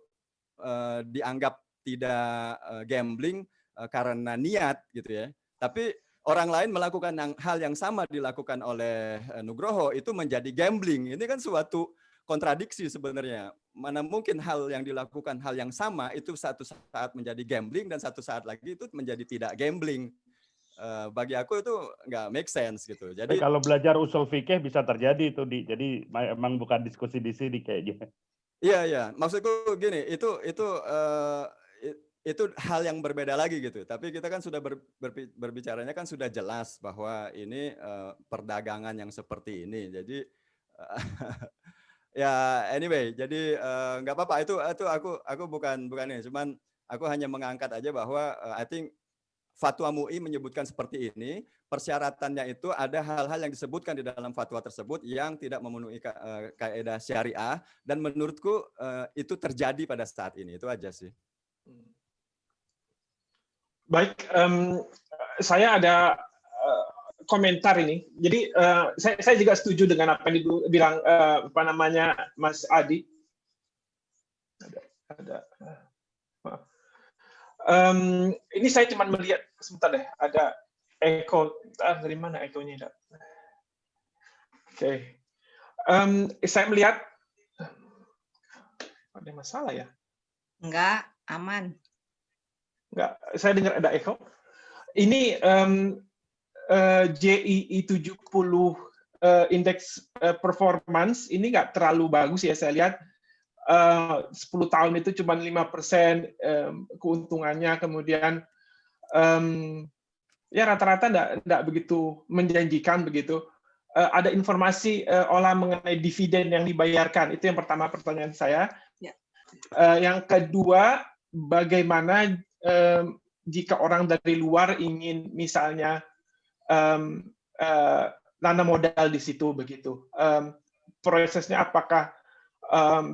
dianggap tidak gambling karena niat gitu ya. Tapi orang lain melakukan hal yang sama dilakukan oleh Nugroho itu menjadi gambling. Ini kan suatu kontradiksi sebenarnya. Mana mungkin hal yang dilakukan hal yang sama itu satu saat menjadi gambling dan satu saat lagi itu menjadi tidak gambling. bagi aku itu nggak make sense gitu. Jadi kalau belajar usul fikih bisa terjadi itu jadi emang bukan diskusi di sini kayaknya. Iya, maksudku gini, itu hal yang berbeda lagi gitu. Tapi kita kan sudah berbicaranya kan sudah jelas bahwa ini perdagangan yang seperti ini. Jadi ya anyway, jadi nggak apa-apa itu aku bukan ini, cuman aku hanya mengangkat aja bahwa I think fatwa MUI menyebutkan seperti ini, persyaratannya itu ada hal-hal yang disebutkan di dalam fatwa tersebut yang tidak memenuhi kaidah syariah, dan menurutku itu terjadi pada saat ini, itu aja sih. Baik, saya ada komentar ini. Jadi saya juga setuju dengan apa yang dibilang Mas Adi. Ini saya cuma melihat sebentar deh, ada echo dari mana ekonya? Oke. Saya melihat ada masalah ya? Enggak, aman. Enggak, saya dengar ada echo. Ini JII 70 indeks performance ini nggak terlalu bagus ya, saya lihat 10 tahun itu cuma 5% keuntungannya, kemudian ya rata-rata nggak begitu menjanjikan begitu. Ada informasi Ola mengenai dividen yang dibayarkan, itu yang pertama pertanyaan saya. Ya. Yang kedua, bagaimana jika orang dari luar ingin misalnya nanam modal di situ begitu, prosesnya apakah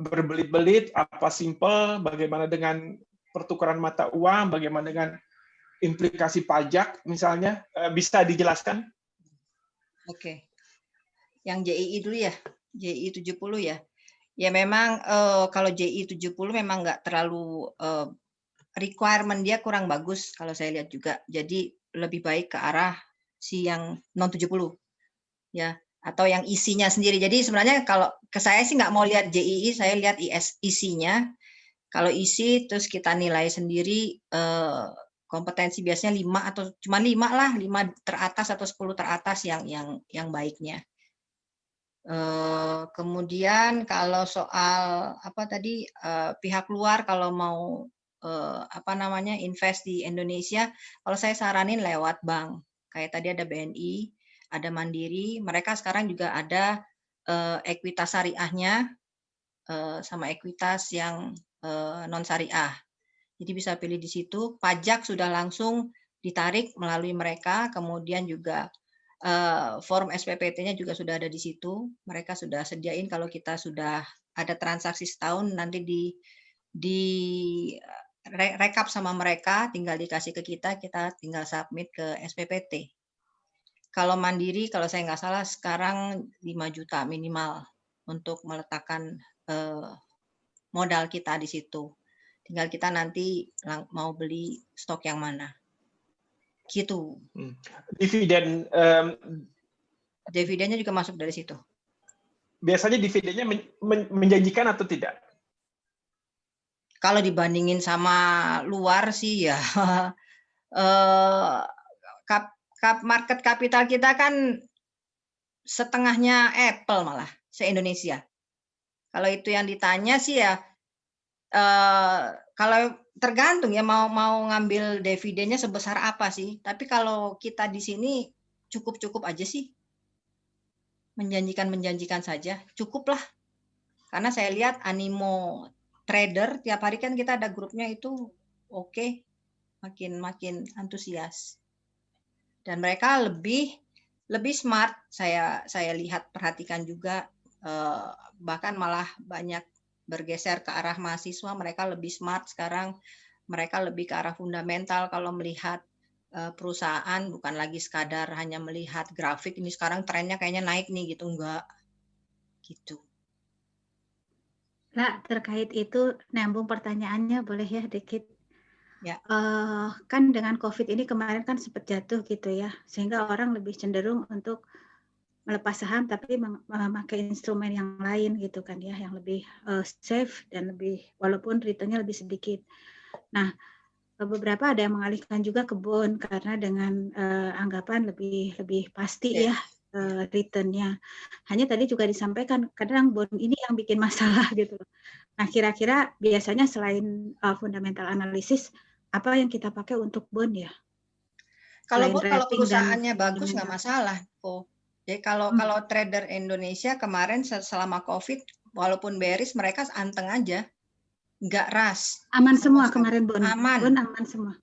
berbelit-belit, apa simple, bagaimana dengan pertukaran mata uang, bagaimana dengan implikasi pajak misalnya, bisa dijelaskan? Oke. Yang JII dulu ya, JII 70 ya. Ya memang kalau JII 70 memang nggak terlalu requirement dia kurang bagus kalau saya lihat juga. Jadi lebih baik ke arah si yang non 70 ya, atau yang isinya sendiri. Jadi sebenarnya kalau ke saya sih nggak mau lihat JII, saya lihat isinya. Kalau isi terus kita nilai sendiri kompetensi biasanya 5 atau cuma 5 lah, 5 teratas atau 10 teratas yang baiknya. Kemudian kalau soal apa tadi pihak luar kalau mau invest di Indonesia, kalau saya saranin lewat bank. Kayak tadi ada BNI, ada Mandiri, mereka sekarang juga ada ekuitas syariahnya sama ekuitas yang non syariah. Jadi bisa pilih di situ. Pajak sudah langsung ditarik melalui mereka, kemudian juga form SPPT-nya juga sudah ada di situ. Mereka sudah sediain kalau kita sudah ada transaksi setahun nanti di rekap sama mereka, tinggal dikasih ke kita tinggal submit ke SPPT. Kalau Mandiri, kalau saya nggak salah sekarang 5 juta minimal untuk meletakkan modal kita di situ. Tinggal kita nanti mau beli stok yang mana. Gitu. Dividennya juga masuk dari situ. Biasanya dividennya menjanjikan atau tidak? Kalau dibandingin sama luar sih ya, market kapital kita kan setengahnya Apple malah se-Indonesia. Kalau itu yang ditanya sih ya, kalau tergantung ya mau ngambil dividennya sebesar apa sih. Tapi kalau kita di sini cukup aja sih. Menjanjikan saja. Cukup lah. Karena saya lihat animo trader tiap hari kan kita ada grupnya itu oke. Makin antusias. Dan mereka lebih smart, saya lihat perhatikan juga, bahkan malah banyak bergeser ke arah mahasiswa, mereka lebih smart sekarang, mereka lebih ke arah fundamental kalau melihat perusahaan, bukan lagi sekadar hanya melihat grafik, ini sekarang trennya kayaknya naik nih gitu, enggak. Gitu. Nah, terkait itu, nyambung pertanyaannya boleh ya dikit? Ya. Kan dengan COVID ini kemarin kan sempat jatuh gitu ya, sehingga orang lebih cenderung untuk melepas saham tapi memakai instrumen yang lain gitu kan ya, yang lebih safe dan lebih walaupun returnnya lebih sedikit. Nah, beberapa ada yang mengalihkan juga ke bond karena dengan anggapan lebih pasti ya return-nya. Hanya tadi juga disampaikan kadang bond ini yang bikin masalah gitu. Nah, kira-kira biasanya selain fundamental analysis apa yang kita pakai untuk bond ya? Kalau bond, kalau perusahaannya bagus nggak masalah, Po. Jadi kalau trader Indonesia kemarin selama COVID, walaupun bearish mereka anteng aja. Nggak ras. Aman semua kemarin bond. Aman. Bond aman semua.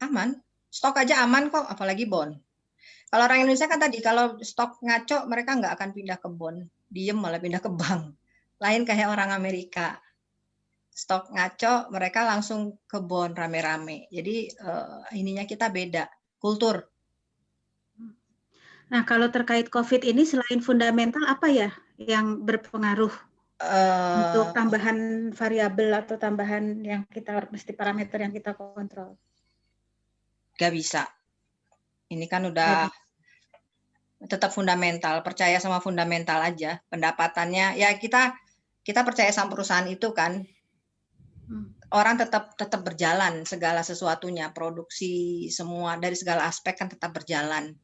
Aman. Stok aja aman kok, apalagi bond. Kalau orang Indonesia kan tadi, kalau stok ngaco, mereka nggak akan pindah ke bond. Diem malah pindah ke bank. Lain kayak orang Amerika. Stok ngaco, mereka langsung ke bond rame-rame. Jadi ininya kita beda. Kultur. Nah, kalau terkait COVID ini, selain fundamental, apa ya yang berpengaruh? Untuk tambahan variabel atau tambahan yang kita mesti parameter yang kita kontrol. Gak bisa. Ini kan udah tetap fundamental, percaya sama fundamental aja. Pendapatannya ya kita percaya sama perusahaan itu kan. Orang tetap berjalan segala sesuatunya, produksi semua dari segala aspek kan tetap berjalan.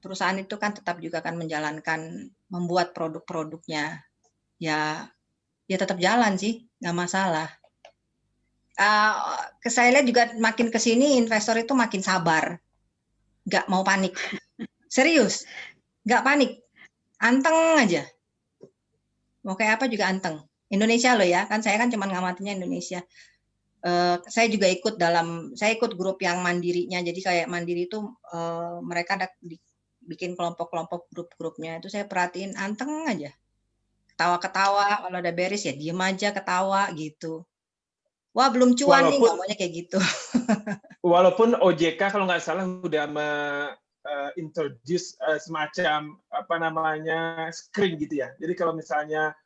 Perusahaan itu kan tetap juga akan menjalankan, membuat produk-produknya. Ya tetap jalan sih, nggak masalah. Saya lihat juga makin ke sini investor itu makin sabar, nggak mau panik. Serius, nggak panik, anteng aja. Mau kayak apa juga anteng. Indonesia loh ya, kan saya kan cuma ngamatinya Indonesia. Saya juga saya ikut grup yang mandirinya. Jadi kayak mandiri itu mereka ada bikin kelompok-kelompok grup-grupnya. Itu saya perhatiin anteng aja. Ketawa-ketawa, kalau ada beres ya diem aja ketawa gitu. Wah belum cuan nih, ngomongnya kayak gitu. Walaupun OJK kalau nggak salah udah introduce semacam screen gitu ya. Jadi kalau misalnya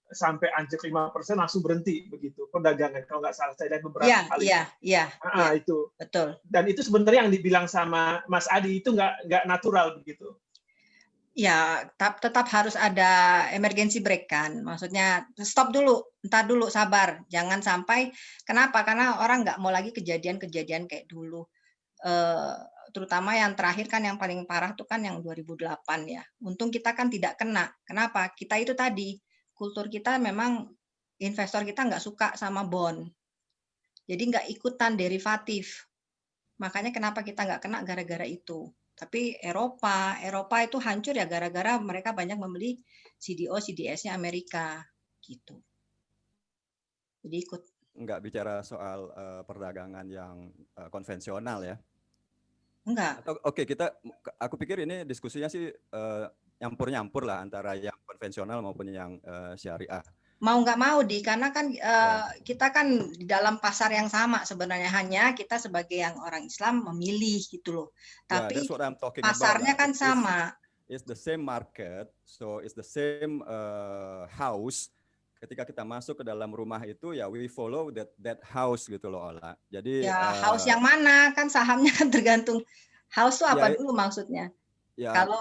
sampai anjlok 5% langsung berhenti begitu perdagangan kalau nggak salah saya lihat beberapa kali. Iya. Itu. Betul. Dan itu sebenarnya yang dibilang sama Mas Adi itu nggak natural begitu. Ya, tetap harus ada emergency break kan. Maksudnya stop dulu, entar dulu, sabar. Jangan sampai, kenapa? Karena orang nggak mau lagi kejadian-kejadian kayak dulu. Terutama yang terakhir kan yang paling parah tuh kan yang 2008 ya. Untung kita kan tidak kena. Kenapa? Kita itu tadi, kultur kita memang investor kita nggak suka sama bond. Jadi nggak ikutan derivatif. Makanya kenapa kita nggak kena gara-gara itu. Tapi Eropa itu hancur ya gara-gara mereka banyak membeli CDO, CDS-nya Amerika gitu. Jadi ikut. Nggak bicara soal perdagangan yang konvensional ya? Enggak. Oke, aku pikir ini diskusinya sih nyampur-nyampur lah antara yang konvensional maupun yang syariah. Mau nggak mau karena kan kita kan di dalam pasar yang sama sebenarnya, hanya kita sebagai yang orang Islam memilih gitu loh. Tapi pasarnya kan sama. It's the same market, so it's the same house. Ketika kita masuk ke dalam rumah itu ya we follow that house gitu loh, Ola. Jadi ya house yang mana kan sahamnya kan tergantung house itu apa dulu maksudnya. Ya, kalau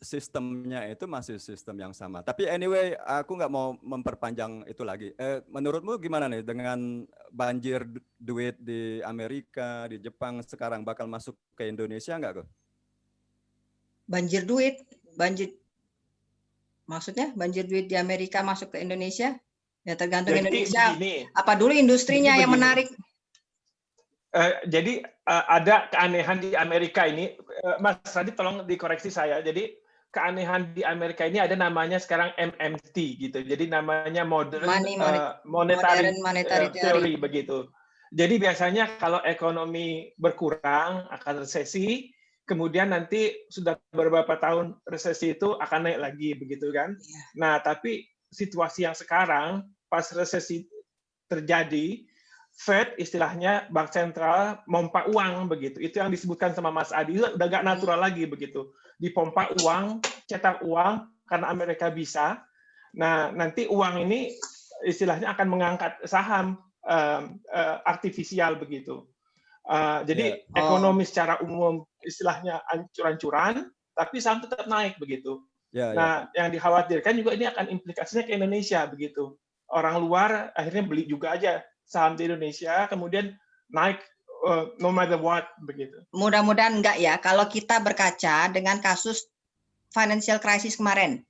sistemnya itu masih sistem yang sama. Tapi anyway, aku nggak mau memperpanjang itu lagi. Menurutmu gimana nih dengan banjir duit di Amerika, di Jepang sekarang bakal masuk ke Indonesia nggak kok? Banjir duit, maksudnya banjir duit di Amerika masuk ke Indonesia? Ya tergantung jadi, Indonesia. Begini, apa dulu industrinya yang menarik? Jadi ada keanehan di Amerika ini, Mas Radit tolong dikoreksi saya. Jadi keanehan di Amerika ini ada namanya sekarang MMT gitu. Jadi namanya modern monetary theory begitu. Jadi biasanya kalau ekonomi berkurang akan resesi, kemudian nanti sudah beberapa tahun resesi itu akan naik lagi begitu kan. Nah, tapi situasi yang sekarang pas resesi terjadi, Fed istilahnya bank sentral mompa uang begitu. Itu yang disebutkan sama Mas Adi, udah nggak natural lagi begitu. Dipompa uang, cetak uang karena Amerika bisa. Nah, nanti uang ini istilahnya akan mengangkat saham artifisial begitu. Jadi ekonomi secara umum istilahnya ancur-ancuran, tapi saham tetap naik begitu. Nah, yang dikhawatirkan juga ini akan implikasinya ke Indonesia begitu. Orang luar akhirnya beli juga aja saham di Indonesia, kemudian naik no matter what begitu? Mudah-mudahan enggak ya. Kalau kita berkaca dengan kasus financial crisis kemarin,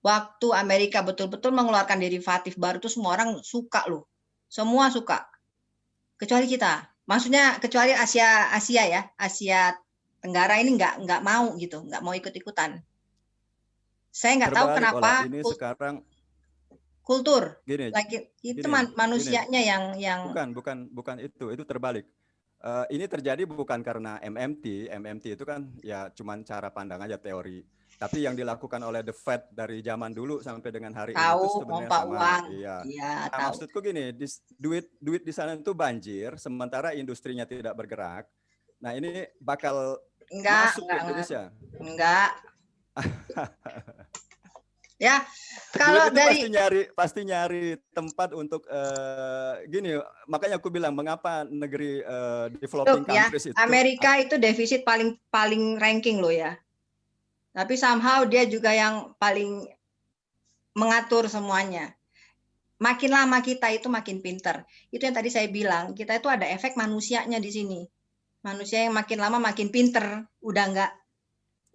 waktu Amerika betul-betul mengeluarkan derivatif baru itu semua orang suka loh. Semua suka. Kecuali kita. Maksudnya kecuali Asia ya, Asia Tenggara ini nggak mau gitu, nggak mau ikut-ikutan. Saya nggak tahu kenapa ini sekarang kultur. Gini, itu manusianya gini. yang bukan itu terbalik. Ini terjadi bukan karena MMT itu kan ya cuman cara pandang aja, teori. Tapi yang dilakukan oleh the Fed dari zaman dulu sampai dengan hari ini itu sebenarnya sama. Uang. Iya. Nah, maksudku gini, duit di sana itu banjir, sementara industrinya tidak bergerak. Nah ini bakal masuk ke Indonesia. Enggak. Ya, kalau dari pasti nyari tempat untuk gini, makanya aku bilang mengapa negeri developing countries itu Amerika itu defisit paling ranking loh ya. Tapi somehow dia juga yang paling mengatur semuanya. Makin lama kita itu makin pinter. Itu yang tadi saya bilang, kita itu ada efek manusianya di sini. Manusia yang makin lama makin pinter, udah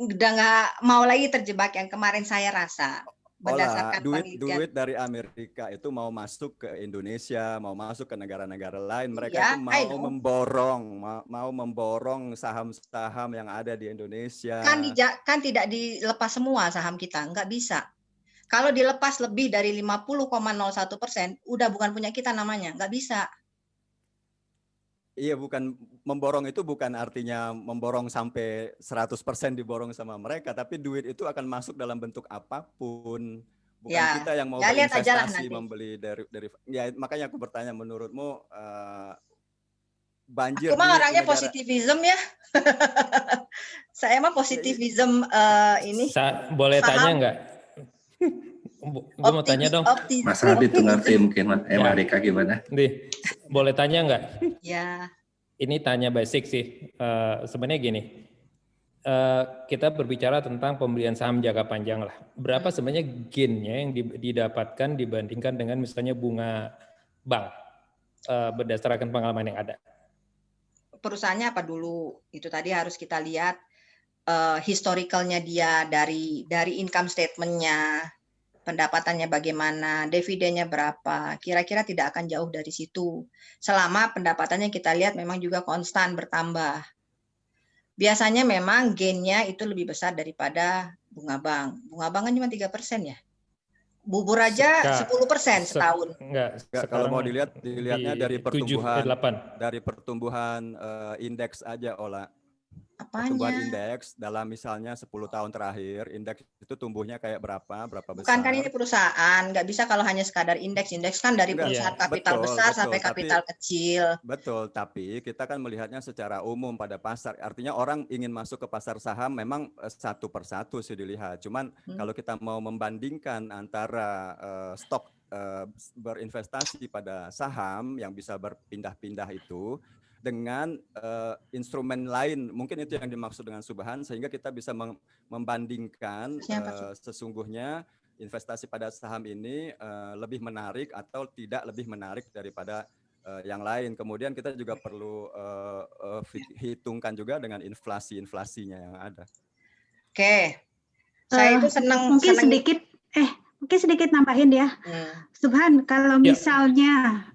nggak mau lagi terjebak yang kemarin saya rasa. Berdasarkan duit dari Amerika itu mau masuk ke Indonesia, mau masuk ke negara-negara lain, mereka itu mau memborong saham-saham yang ada di Indonesia. Kan tidak dilepas semua saham kita, nggak bisa. Kalau dilepas lebih dari 50,01%, udah bukan punya kita namanya, nggak bisa. Iya, bukan memborong itu bukan artinya memborong sampai 100% diborong sama mereka, tapi duit itu akan masuk dalam bentuk apapun. Bukan kita yang mau berinvestasi membeli dari ya, makanya aku bertanya, menurutmu banjir aku mah orangnya positivism ya. Saya mah positivism ini. Boleh tanya nggak? Gue mau tanya dong. Mas Radit tuh ngerti mungkin Amerika gimana? Boleh tanya nggak? Ya. Ini tanya basic sih. Sebenarnya gini, kita berbicara tentang pembelian saham jangka panjang lah. Berapa sebenarnya gainnya yang didapatkan dibandingkan dengan misalnya bunga bank berdasarkan pengalaman yang ada? Perusahaannya apa dulu? Itu tadi harus kita lihat historicalnya dia dari income statement-nya. Pendapatannya bagaimana, dividennya berapa, kira-kira tidak akan jauh dari situ. Selama pendapatannya kita lihat memang juga konstan bertambah. Biasanya memang gain-nya itu lebih besar daripada bunga bank. Bunga bank kan cuma 3% ya. Bubur aja 10% setahun. Enggak, kalau mau dilihatnya dari pertumbuhan indeks aja, Ola. Pertumbuhan indeks dalam misalnya 10 tahun terakhir, indeks itu tumbuhnya kayak berapa besar? Bukan kan ini perusahaan, nggak bisa kalau hanya sekadar indeks kan dari perusahaan kapital besar sampai kapital kecil. Betul, tapi kita kan melihatnya secara umum pada pasar. Artinya orang ingin masuk ke pasar saham memang satu persatu sih dilihat. Cuman kalau kita mau membandingkan antara stok berinvestasi pada saham yang bisa berpindah-pindah itu dengan instrumen lain, mungkin itu yang dimaksud dengan Subhan, sehingga kita bisa membandingkan sesungguhnya investasi pada saham ini lebih menarik atau tidak lebih menarik daripada yang lain. Kemudian kita juga perlu hitungkan juga dengan inflasinya yang ada. Oke, saya itu senang. Mungkin sedikit nambahin ya, Subhan, kalau misalnya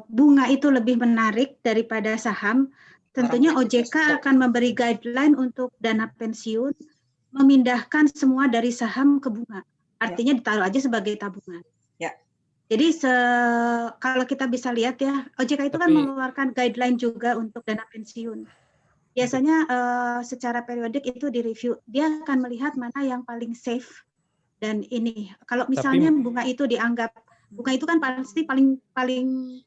bunga itu lebih menarik daripada saham, tentunya OJK akan memberi guideline untuk dana pensiun memindahkan semua dari saham ke bunga. Artinya ditaruh aja sebagai tabungan. Ya. Jadi kalau kita bisa lihat ya, OJK itu kan mengeluarkan guideline juga untuk dana pensiun. Biasanya secara periodik itu direview, dia akan melihat mana yang paling safe. Dan ini kalau misalnya bunga itu dianggap, bunga itu kan pasti paling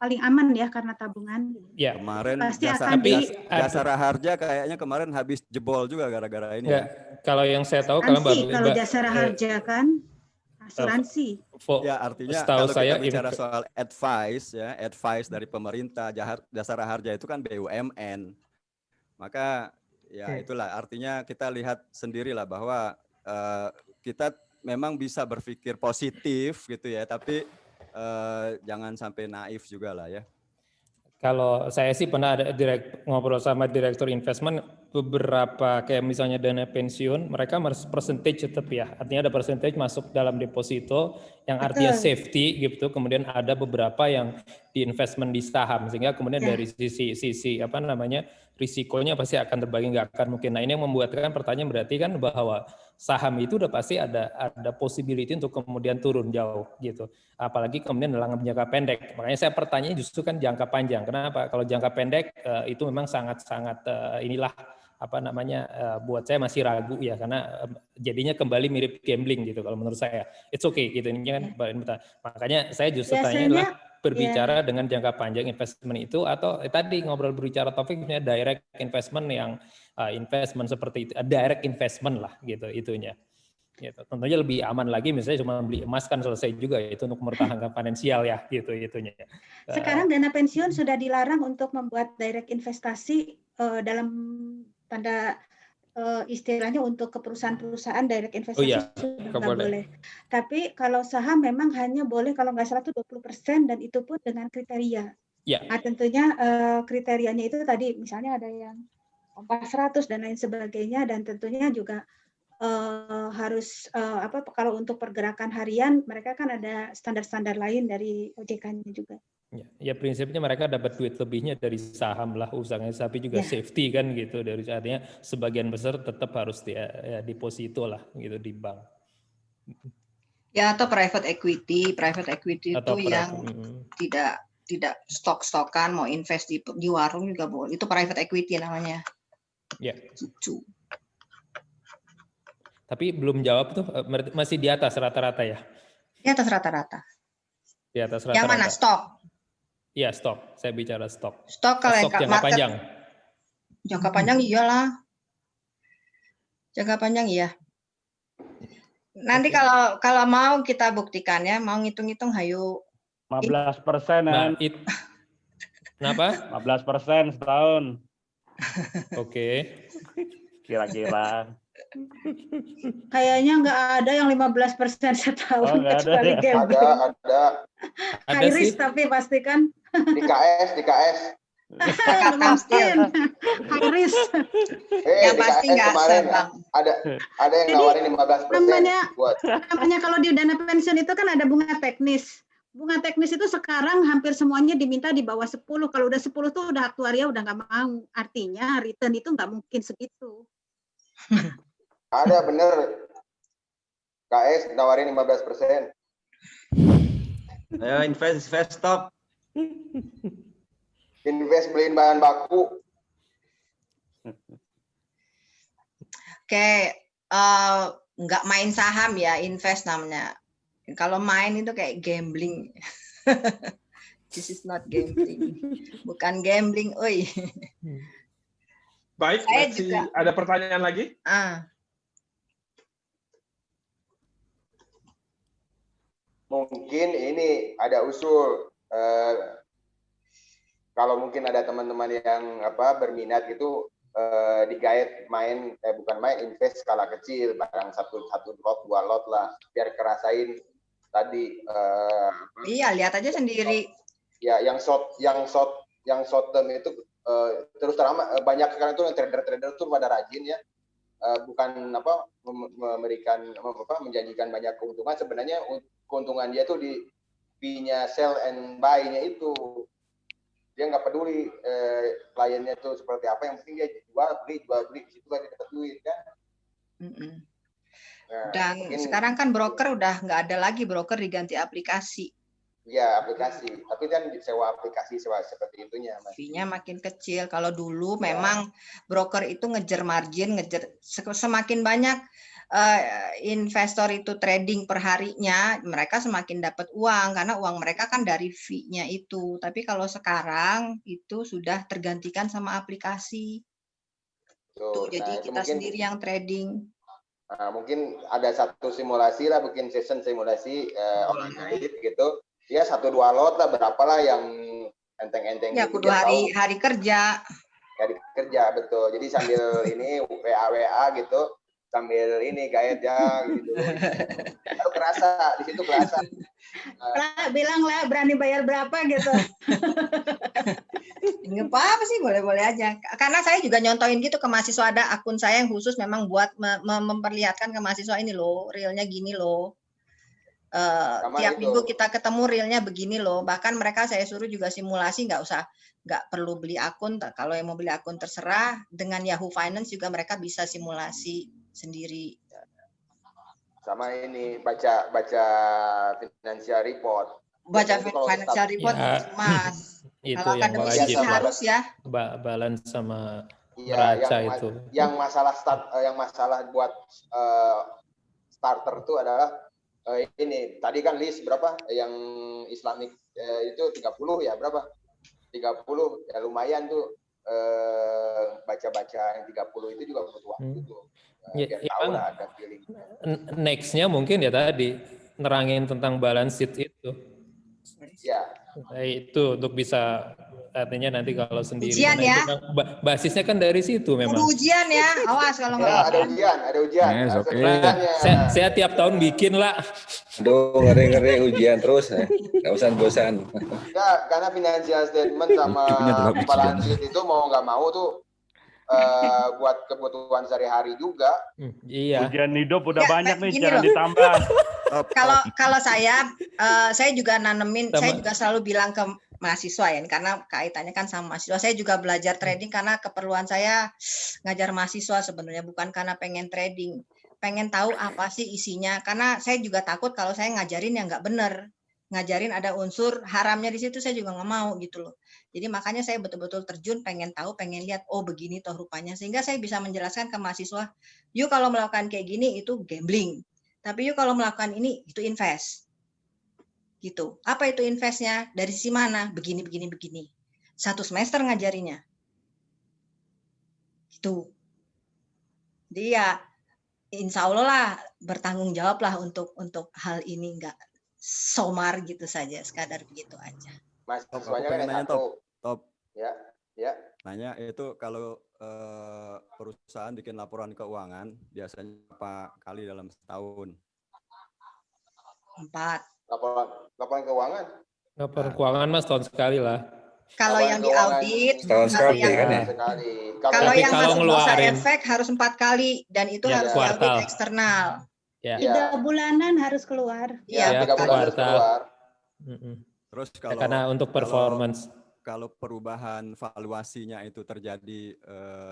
aman ya karena tabungan. Ya. Kemarin pasti Jasara Harja kayaknya kemarin habis jebol juga gara-gara ini. Ya. Kalau yang saya tahu kalau Jasara Harja kan asuransi. Ya, artinya kalau kita bicara soal advice dari pemerintah, Jasara Harja itu kan BUMN. Maka ya itulah artinya kita lihat sendirilah bahwa kita memang bisa berpikir positif gitu ya, tapi jangan sampai naif juga lah ya. Kalau saya sih pernah ada ngobrol sama direktur investment, beberapa kayak misalnya dana pensiun, mereka percentage tetap ya, artinya ada percentage masuk dalam deposito yang artinya safety gitu, kemudian ada beberapa yang di investment di saham, sehingga kemudian dari sisi apa namanya risikonya pasti akan terbagi, nggak akan mungkin. Nah ini yang membuatkan pertanyaan berarti kan bahwa saham itu udah pasti ada possibility untuk kemudian turun jauh gitu. Apalagi kemudian dalam jangka pendek. Makanya saya pertanyaan justru kan jangka panjang. Kenapa? Kalau jangka pendek itu memang sangat-sangat inilah apa namanya buat saya masih ragu ya, karena jadinya kembali mirip gambling gitu kalau menurut saya. It's okay gitu ini kan. Makanya saya justru tanya adalah berbicara dengan jangka panjang investment itu, atau tadi ngobrol berbicara topiknya direct investment yang investment seperti itu, direct investment lah gitu itunya. Gitu. Tentunya lebih aman lagi misalnya cuma beli emas kan selesai juga itu untuk mempertahankan finansial ya gitu itunya. Sekarang dana pensiun sudah dilarang untuk membuat direct investasi dalam tanda istilahnya untuk ke perusahaan-perusahaan direct investasi sudah nggak boleh. Tapi kalau saham memang hanya boleh kalau nggak salah itu 20% dan itu pun dengan kriteria. Ya. Nah, tentunya kriterianya itu tadi misalnya ada yang 400 dan lain sebagainya, dan tentunya juga harus kalau untuk pergerakan harian mereka kan ada standar-standar lain dari OJK-nya juga. Ya prinsipnya mereka dapat duit lebihnya dari saham lah usahanya, tapi juga safety kan gitu, dari artinya sebagian besar tetap harus deposito lah gitu di bank. Ya atau private equity atau itu yang tidak stok-stokan, mau invest di warung juga boleh, itu private equity namanya. Ya. Tapi belum jawab tuh, masih di atas rata-rata ya? Di atas rata-rata. Di atas rata-rata. Yang mana stok? Iya stok, saya bicara stok. Stok kalau stok jangka panjang. Jangka panjang iyalah. Jangka panjang iya. Nanti kalau mau kita buktikan ya, mau ngitung-ngitung hayu. 15% kan? Kenapa? 15% setahun. Oke. Kira-kira. Kayaknya nggak ada yang 15% setahun kecuali gambling. Ada. High risk tapi pasti kan. Di KS. Mungkin high risk. Yang pasti nggak kemarin ada yang nawarin 15%. Namanya kalau di dana pensiun itu kan ada bunga teknis. Bunga teknis itu sekarang hampir semuanya diminta di bawah 10. Kalau udah 10 tuh udah aktuaria udah nggak mau. Artinya return itu nggak mungkin segitu. Ada bener. KS nawarin 15%. Ayo invest stop. Invest beliin bahan baku. Oke, nggak main saham ya, invest namanya. Kalau main itu kayak gambling. This is not gambling. Bukan gambling, oi. Baik, masih ada pertanyaan lagi? Mungkin ini ada usul. Kalau mungkin ada teman-teman yang berminat gitu digait bukan main, invest skala kecil, barang satu lot, 2 lot lah, biar kerasain tadi. Iya, lihat aja sendiri. Ya, yang short term itu terus terang banyak sekarang itu trader tuh pada rajin ya, bukan memberikan menjanjikan banyak keuntungan, sebenarnya keuntungan dia tuh di fee-nya sell and buy-nya itu. Dia nggak peduli kliennya tuh seperti apa, yang penting dia jual beli di situ kan dia dapat duit kan. Nah, dan sekarang kan broker udah nggak ada lagi, broker diganti aplikasi. Ya aplikasi, tapi kan sewa aplikasi seperti itunya. Fee-nya makin kecil. Kalau dulu memang broker itu ngejar margin, semakin banyak investor itu trading per harinya, mereka semakin dapat uang karena uang mereka kan dari fee-nya itu. Tapi kalau sekarang itu sudah tergantikan sama aplikasi. Tuh, jadi kita sendiri yang trading. Nah, mungkin ada satu simulasi lah, bikin session simulasi overnight gitu. Ya 1-2 lot lah, berapalah yang enteng-enteng. Ya kudu hari kerja. Hari kerja betul. Jadi sambil ini WA gitu. Sambil ini gayet ya gitu. Baru kerasa, di situ kerasa. Bilang lah berani bayar berapa gitu. Nggak apa-apa sih, boleh-boleh aja. Karena saya juga nyontoin gitu ke mahasiswa, ada akun saya yang khusus memang buat memperlihatkan ke mahasiswa ini loh, realnya gini loh. Tiap minggu kita ketemu realnya begini loh. Bahkan mereka saya suruh juga simulasi, nggak perlu beli akun. Kalau yang mau beli akun terserah. Dengan Yahoo Finance juga mereka bisa simulasi sendiri. Sama ini baca financial report. Baca financial report ya, Mas. Itu kalau yang akademisi wajib harus ya. Balance sama ya, neraca itu. Yang masalah buat starter itu adalah ini tadi kan list berapa yang Islamic itu 30 ya berapa? 30 ya lumayan tuh baca-baca yang 30 itu juga butuh waktu tuh. Biar tahu lah ada feeling. Next-nya mungkin ya tadi nerangin tentang balance sheet itu. Ya. Nah, itu untuk bisa artinya nanti kalau sendiri. Ujian ya. Basisnya kan dari situ memang. Ujian ya, awas kalau nggak. Ya, ada ujian. Yes, saya tiap tahun bikin lah. Aduh, ngeri ujian terus. Nggak usah bosan. Ya, karena financial statement sama balance sheet itu mau nggak mau tuh buat kebutuhan sehari-hari juga. Iya. Ujian hidup udah banyak nih, jangan ditambah. Kalau saya juga nanemin, saya juga selalu bilang ke mahasiswa ya, karena kaitannya kan sama mahasiswa. Saya juga belajar trading karena keperluan saya ngajar mahasiswa sebenarnya, bukan karena pengen trading. Pengen tahu apa sih isinya, karena saya juga takut kalau saya ngajarin yang nggak benar. Ngajarin ada unsur haramnya di situ, saya juga nggak mau gitu loh. Jadi makanya saya betul-betul terjun, pengen tahu, pengen lihat, oh begini toh rupanya. Sehingga saya bisa menjelaskan ke mahasiswa, yuk kalau melakukan kayak gini itu gambling. Tapi yuk kalau melakukan ini, itu invest. Gitu. Apa itu investnya? Dari sisi mana? Begini. 1 semester ngajarinya. Gitu. Jadi ya, insya Allah lah bertanggung jawab lah untuk hal ini, nggak somar gitu saja, sekadar begitu aja. Mahasiswanya kan yang top. Ya. Nanya itu kalau perusahaan bikin laporan keuangan biasanya berapa kali dalam setahun? 4. Laporan keuangan? Laporan keuangan Mas tahun sekali lah. Kalau yang diaudit tahun sekali kan ya. Kalau yang masih bisa efek harus 4 kali dan itu harus diaudit eksternal. 3 bulanan harus keluar. Iya, 3 bulan harus keluar. Terus karena untuk performance. Kalau perubahan valuasinya itu terjadi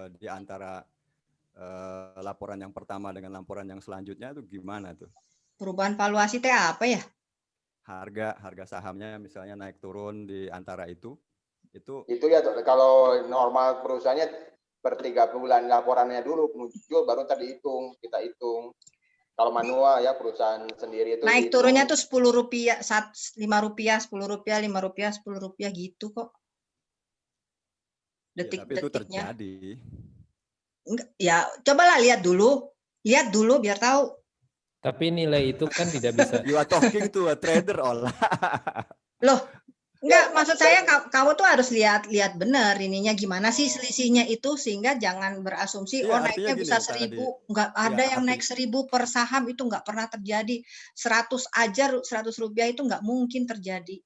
di antara laporan yang pertama dengan laporan yang selanjutnya itu gimana tuh? Perubahan valuasi teh apa ya? Harga sahamnya misalnya naik turun di antara itu ya kalau normal perusahaannya per 3 bulan laporannya dulu muncul baru tadi kita hitung. Kalau manual ya perusahaan sendiri itu naik turunnya tuh Rp10, Rp5, Rp10, Rp5, Rp10 gitu kok. Tapi itu terjadi. Ya, cobalah lihat dulu biar tahu. Tapi nilai itu kan tidak bisa. You are talking to a trader, Ola. Loh, enggak, maksud saya kamu tuh harus lihat benar ininya gimana sih selisihnya itu, sehingga jangan berasumsi naiknya bisa 1.000. Enggak ada yang naik 1.000 per saham, itu enggak pernah terjadi. 100 aja Rp100 itu enggak mungkin terjadi.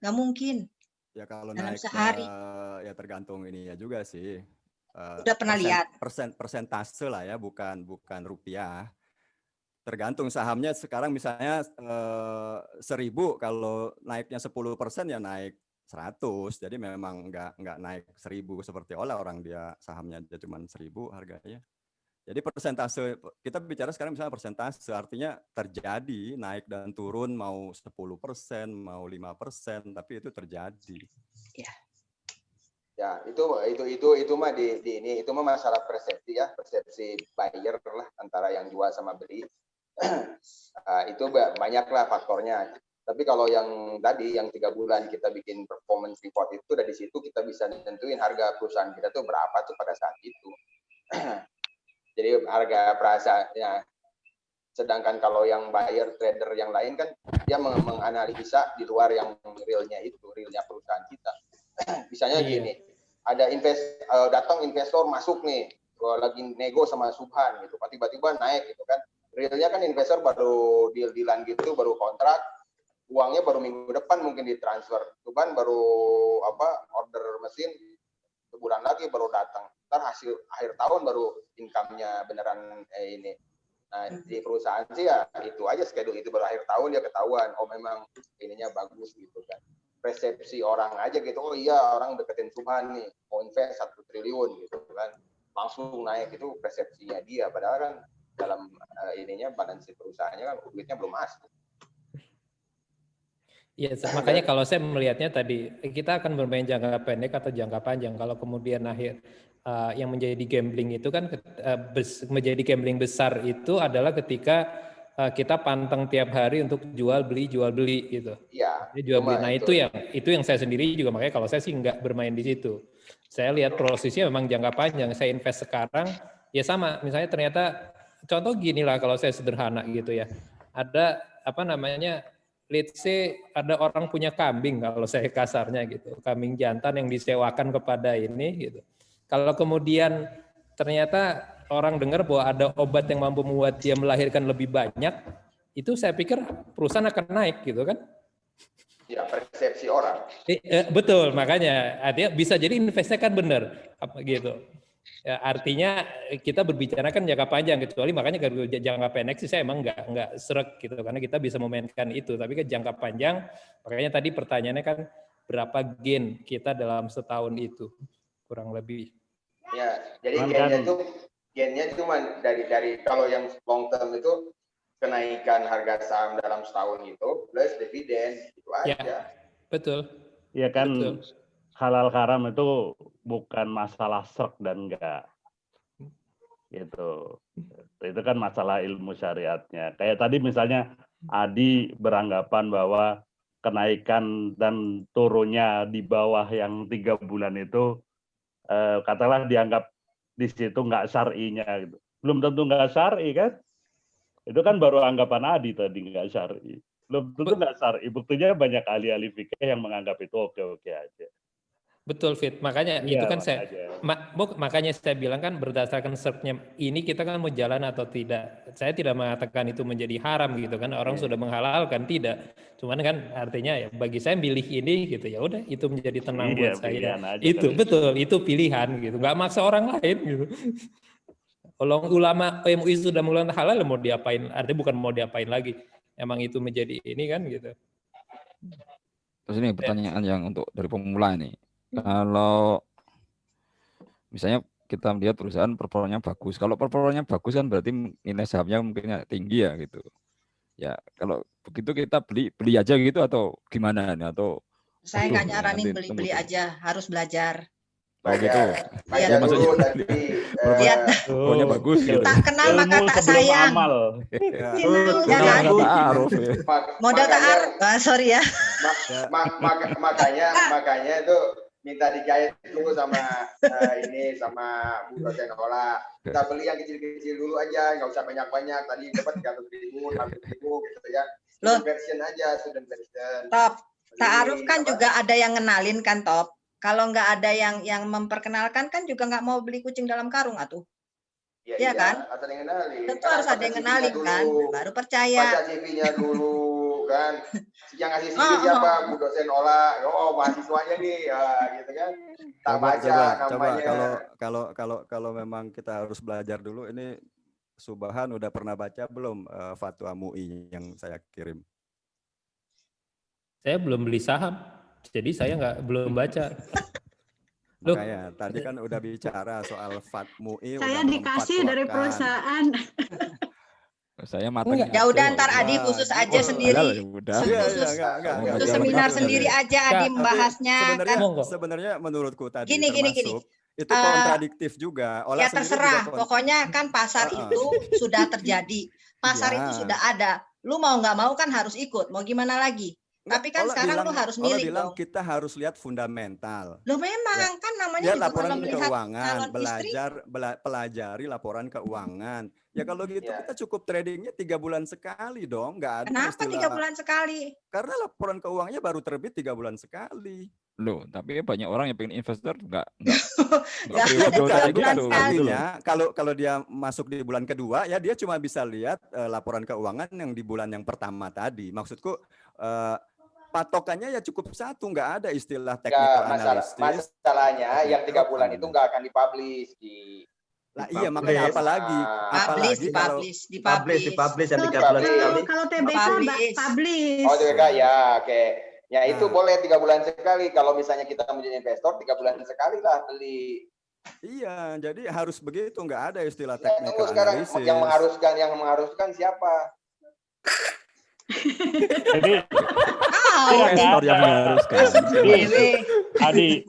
Enggak mungkin. Ya kalau dalam naik sehari. Ya tergantung ini ya juga sih. Udah pernah lihat. Persentase lah ya, bukan rupiah. Tergantung sahamnya sekarang misalnya 1.000, kalau naiknya 10% ya naik 100. Jadi memang nggak naik 1.000 seperti orang dia sahamnya aja cuma 1.000 harganya. Jadi persentase, kita bicara sekarang misalnya persentase, artinya terjadi naik dan turun mau 10%, mau 5%, tapi itu terjadi. Ya, itu mah itu mah masalah persepsi ya, persepsi buyer lah antara yang jual sama beli. Itu banyaklah faktornya. Tapi kalau yang tadi yang 3 bulan kita bikin performance report itu dari situ kita bisa nentuin harga perusahaan kita tuh berapa tuh pada saat itu. Jadi harga perasanya. Sedangkan kalau yang buyer trader yang lain kan dia menganalisa di luar yang realnya perusahaan kita. Misalnya gini, ada datang investor masuk nih, lagi nego sama Subhan gitu, tiba-tiba naik gitu kan. Realnya kan investor baru deal-dealan gitu, baru kontrak, uangnya baru minggu depan mungkin ditransfer, cuman baru order mesin sebulan lagi baru datang, ntar hasil akhir tahun baru income-nya beneran ini. Nah di perusahaan sih ya itu aja, schedule itu baru akhir tahun dia ketahuan, oh memang ininya bagus gitu kan. Persepsi orang aja gitu, oh iya orang deketin Tuhan nih, mau invest 1 triliun gitu kan, langsung naik, itu persepsinya dia, padahal kan dalam ininya balansi perusahaannya kan duitnya belum masuk. Iya, makanya kalau saya melihatnya tadi, kita akan bermain jangka pendek atau jangka panjang. Kalau kemudian yang menjadi gambling itu kan menjadi gambling besar itu adalah ketika kita pantang tiap hari untuk jual beli gitu. Iya. Jual beli. Nah itu yang saya sendiri juga, makanya kalau saya sih nggak bermain di situ. Saya lihat prosesnya memang jangka panjang. Saya invest sekarang ya sama. Misalnya ternyata contoh gini lah kalau saya sederhana gitu ya. Ada let's say ada orang punya kambing, kalau saya kasarnya gitu, kambing jantan yang disewakan kepada ini gitu. Kalau kemudian ternyata orang dengar bahwa ada obat yang mampu membuat dia melahirkan lebih banyak, itu saya pikir perusahaan akan naik gitu kan? Ya, persepsi orang. Betul, makanya artinya bisa jadi investnya kan benar gitu. Ya, artinya kita berbicara kan jangka panjang, kecuali makanya kalau jangka pendek sih saya emang nggak srek gitu, karena kita bisa memainkan itu. Tapi kan jangka panjang, makanya tadi pertanyaannya kan berapa gain kita dalam setahun itu kurang lebih. Ya, jadi gainnya cuma dari kalau yang long term itu kenaikan harga saham dalam setahun itu plus dividen itu aja. Ya, betul. Ya kan. Betul. Halal haram itu bukan masalah srek dan enggak, gitu. Itu kan masalah ilmu syariatnya. Kayak tadi misalnya Adi beranggapan bahwa kenaikan dan turunnya di bawah yang 3 bulan itu, katakanlah dianggap di situ enggak syar'inya, gitu. Belum tentu enggak syar'i kan? Itu kan baru anggapan Adi tadi enggak syar'i. Belum tentu enggak syar'i. Buktinya banyak ahli-ahli fikih yang menganggap itu oke-oke aja. Betul, Fit. Makanya itu kan makanya saya bilang kan berdasarkan search-nya ini kita kan mau jalan atau tidak. Saya tidak mengatakan itu menjadi haram gitu kan. Orang sudah menghalalkan, tidak. Cuman kan artinya ya bagi saya pilih ini gitu, ya udah itu menjadi tenang buat saya. Itu betul, itu pilihan gitu. Nggak maksa orang lain gitu. Kalau ulama MUI sudah mengeluarkan halal, mau diapain? Artinya bukan mau diapain lagi. Emang itu menjadi ini kan gitu. Terus ini pertanyaan yang untuk dari pemula ini. Kalau misalnya kita melihat perusahaan performanya bagus, kalau performanya bagus kan berarti nilai sahamnya mungkin tinggi ya gitu. Ya kalau begitu kita beli aja gitu atau gimana nih, atau saya nggak nyaranin beli aja, harus belajar. Oh gitu. Ya, maksudnya lihat pokoknya bagus gitu. Tak kenal maka tak sayang. Modal ta'aruf. Sorry ya. Makanya itu minta digait dulu sama sama Bu dosen Ola. Kita beli yang kecil-kecil dulu aja, nggak usah banyak-banyak. Tadi dapat 300.000, 600.000 gitu ya. Student version aja, student version. Top. Ta'aruf kan juga ada yang ngenalin kan, Top. Kalau nggak ada yang memperkenalkan kan juga nggak mau beli kucing dalam karung atuh. Iya kan? Ada yang ngenalin. Tentu harus ada yang ngenalin kan, baru percaya. Baca CV-nya dulu kan. Yang ngasih CV siapa? Bu dosen Ola. Oh, mahasiswanya nih, ya, gitu kan. Tak baca namanya. Kalau memang kita harus belajar dulu, ini Subhan udah pernah baca belum fatwa MUI yang saya kirim? Saya belum beli saham. Jadi saya belum baca. Makanya tadi kan udah bicara soal MUI. Saya dikasih dari perusahaan. Saya matang. Ya udah ntar Adi khusus aja sendiri. Khusus seminar sendiri aja Adi membahasnya. Sebenarnya menurutku tadi gini. Itu kontradiktif juga. Ya terserah. Pokoknya kan pasar itu sudah terjadi. Pasar itu sudah ada. Lu mau nggak mau kan harus ikut. Mau gimana lagi? Tapi kan sekarang lu harus milih dong. Kita harus lihat fundamental. Loh memang kan namanya juga laporan melihat keuangan, pelajari laporan keuangan. Ya kalau gitu kita cukup tradingnya 3 bulan sekali dong, nggak ada. Kenapa 3 bulan sekali? Karena laporan keuangannya baru terbit 3 bulan sekali. Loh, tapi banyak orang yang pengen investor nggak artinya kalau dia masuk di bulan kedua ya dia cuma bisa lihat laporan keuangan yang di bulan yang pertama tadi. Maksudku patokannya ya cukup satu, nggak ada istilah technical analysis. Masalahnya yang 3 bulan itu nggak akan dipublish di. Lah iya, makanya apalagi dipublish yang 3 bulan sekali. Kalau TBK publish. Oh, TBK ya, oke. Ya itu boleh 3 bulan sekali. Kalau misalnya kita menjadi investor 3 bulan sekali lah beli. Iya, jadi harus begitu, nggak ada istilah Ya, technical sekarang analysis. yang mengharuskan siapa? Jadi investor yang mengharuskan. Adi,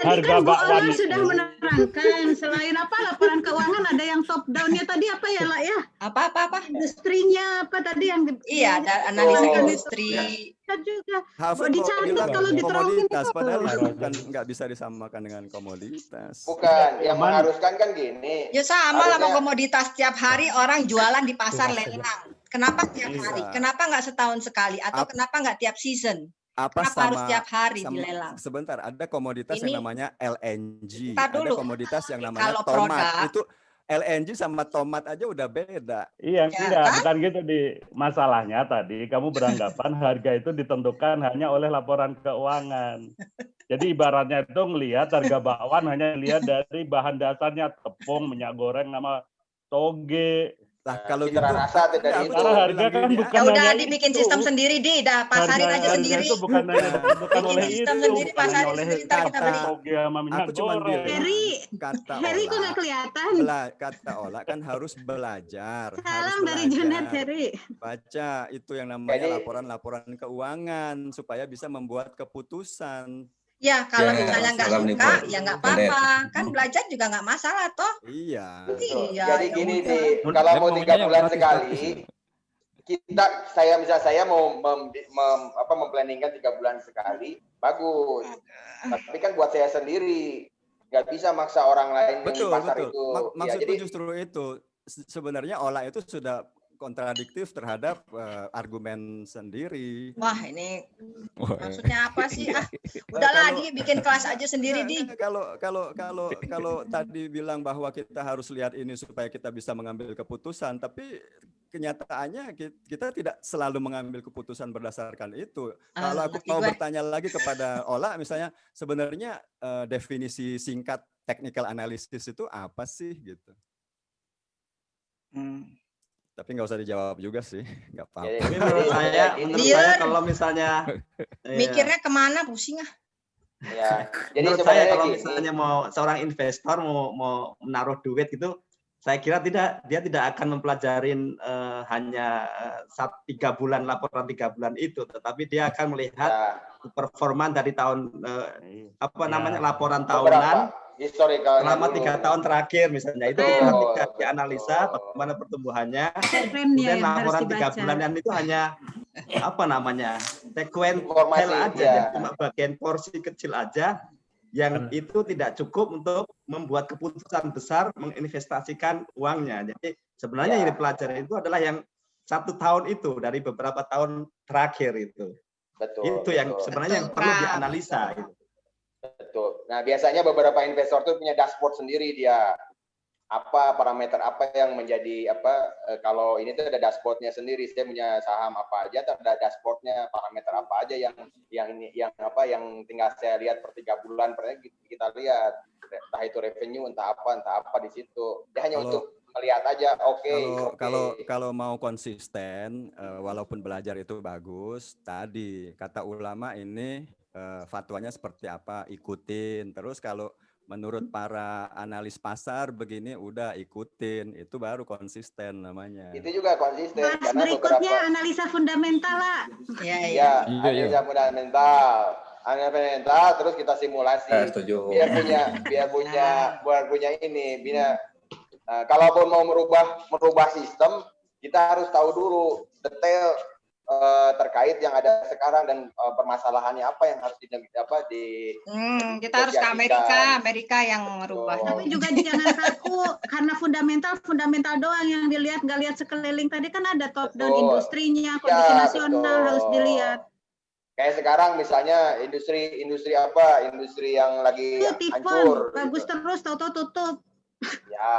harga bakwan sudah menerangkan selain apa laporan keuangan ada yang top down-nya tadi apa ya lah ya? Apa? Industrinya apa tadi yang iya ada analisa industri. Juga. Dicatat kalau diterangin komoditas, padahal itu kan nggak bisa disamakan dengan komoditas. Bukan, yang mengharuskan kan gini. Ya sama lah mau komoditas, tiap hari orang jualan di pasar lelang. Kenapa tiap hari? Kenapa nggak setahun sekali? Atau kenapa nggak tiap season? Kenapa harus tiap hari dilelang? Sebentar, ada komoditas yang namanya LNG. Ada komoditas yang namanya tomat. Itu LNG sama tomat aja udah beda. Iya, tidak, bukan gitu di masalahnya tadi. Kamu beranggapan harga itu ditentukan hanya oleh laporan keuangan. Jadi ibaratnya itu ngelihat harga bakwan hanya lihat dari bahan dasarnya tepung, minyak goreng, nama toge. Lah kalau gitu rasa dari itu harga kan bukan ya udah dibikin sistem sendiri dah pasarin aja sendiri. Itu bukan oleh sistem sendiri, pasarin sendiri, ntar kita beli. Toge sama minyak goreng. Heri kok nggak kelihatan? Kata Ola kan harus belajar. Salam dari Janet Heri. Baca itu yang namanya laporan-laporan keuangan supaya bisa membuat keputusan. Ya, kalau misalnya nggak suka, ya nggak apa-apa. Kan belajar juga nggak masalah, toh. Iya. Jadi gini, kalau mau 3 bulan sekali, saya mau memplanningkan 3 bulan sekali, bagus. Tapi kan buat saya sendiri, nggak bisa maksa orang lain di pasar itu. Maksudku justru itu. Sebenarnya Ola itu sudah kontradiktif terhadap argumen sendiri. Wah, ini maksudnya apa sih? Udahlah, bikin kelas aja sendiri, Di. Kalau tadi bilang bahwa kita harus lihat ini supaya kita bisa mengambil keputusan, tapi kenyataannya kita tidak selalu mengambil keputusan berdasarkan itu. Kalau aku mau bertanya lagi kepada Ola, misalnya sebenarnya definisi singkat technical analysis itu apa sih gitu? Tapi nggak usah dijawab juga sih, nggak apa-apa. Menurut saya kalau misalnya mikirnya kemana, pusing ah. Ya, jadi menurut saya kalau misalnya mau seorang investor mau menaruh duit gitu, saya kira dia tidak akan mempelajarin hanya 3 bulan laporan 3 bulan itu, tetapi dia akan melihat performa dari tahun laporan tahunan. Selama 3 tahun terakhir misalnya itu diperhatikan, dianalisa bagaimana pertumbuhannya. Kemudian laporan 3 bulanan itu hanya sekuensial aja, cuma bagian porsi kecil aja yang itu tidak cukup untuk membuat keputusan besar menginvestasikan uangnya. Jadi sebenarnya yang dipelajari itu adalah yang 1 tahun itu dari beberapa tahun terakhir itu. Itu yang sebenarnya yang perlu dianalisa. Gitu. Betul. Nah, biasanya beberapa investor tuh punya dashboard sendiri dia. Apa parameter apa yang menjadi kalau ini tuh ada dashboardnya sendiri. Saya punya saham apa aja, ada dashboardnya, parameter apa aja yang tinggal saya lihat per 3 bulan kita lihat. Entah itu revenue, entah apa di situ. Dia hanya untuk melihat aja, Kalau mau konsisten, walaupun belajar itu bagus, tadi kata ulama ini fatwanya seperti apa, ikutin. Terus kalau menurut para analis pasar begini, udah ikutin, itu baru konsisten namanya. Itu juga konsisten. Karena berikutnya analisa fundamental lah. Iya, analisa fundamental. Terus kita simulasi. Biar punya ini, kalaupun mau merubah sistem, kita harus tahu dulu detail terkait yang ada sekarang dan permasalahannya apa yang harus kita harus ke Amerika yang merubah. Tapi juga jangan kaku karena fundamental doang yang dilihat, nggak lihat sekeliling. Tadi kan ada top down industrinya, kondisi nasional harus dilihat. Kayak sekarang misalnya industri yang lagi hancur. Bagus terus, tahu-tahu tutup. Ya,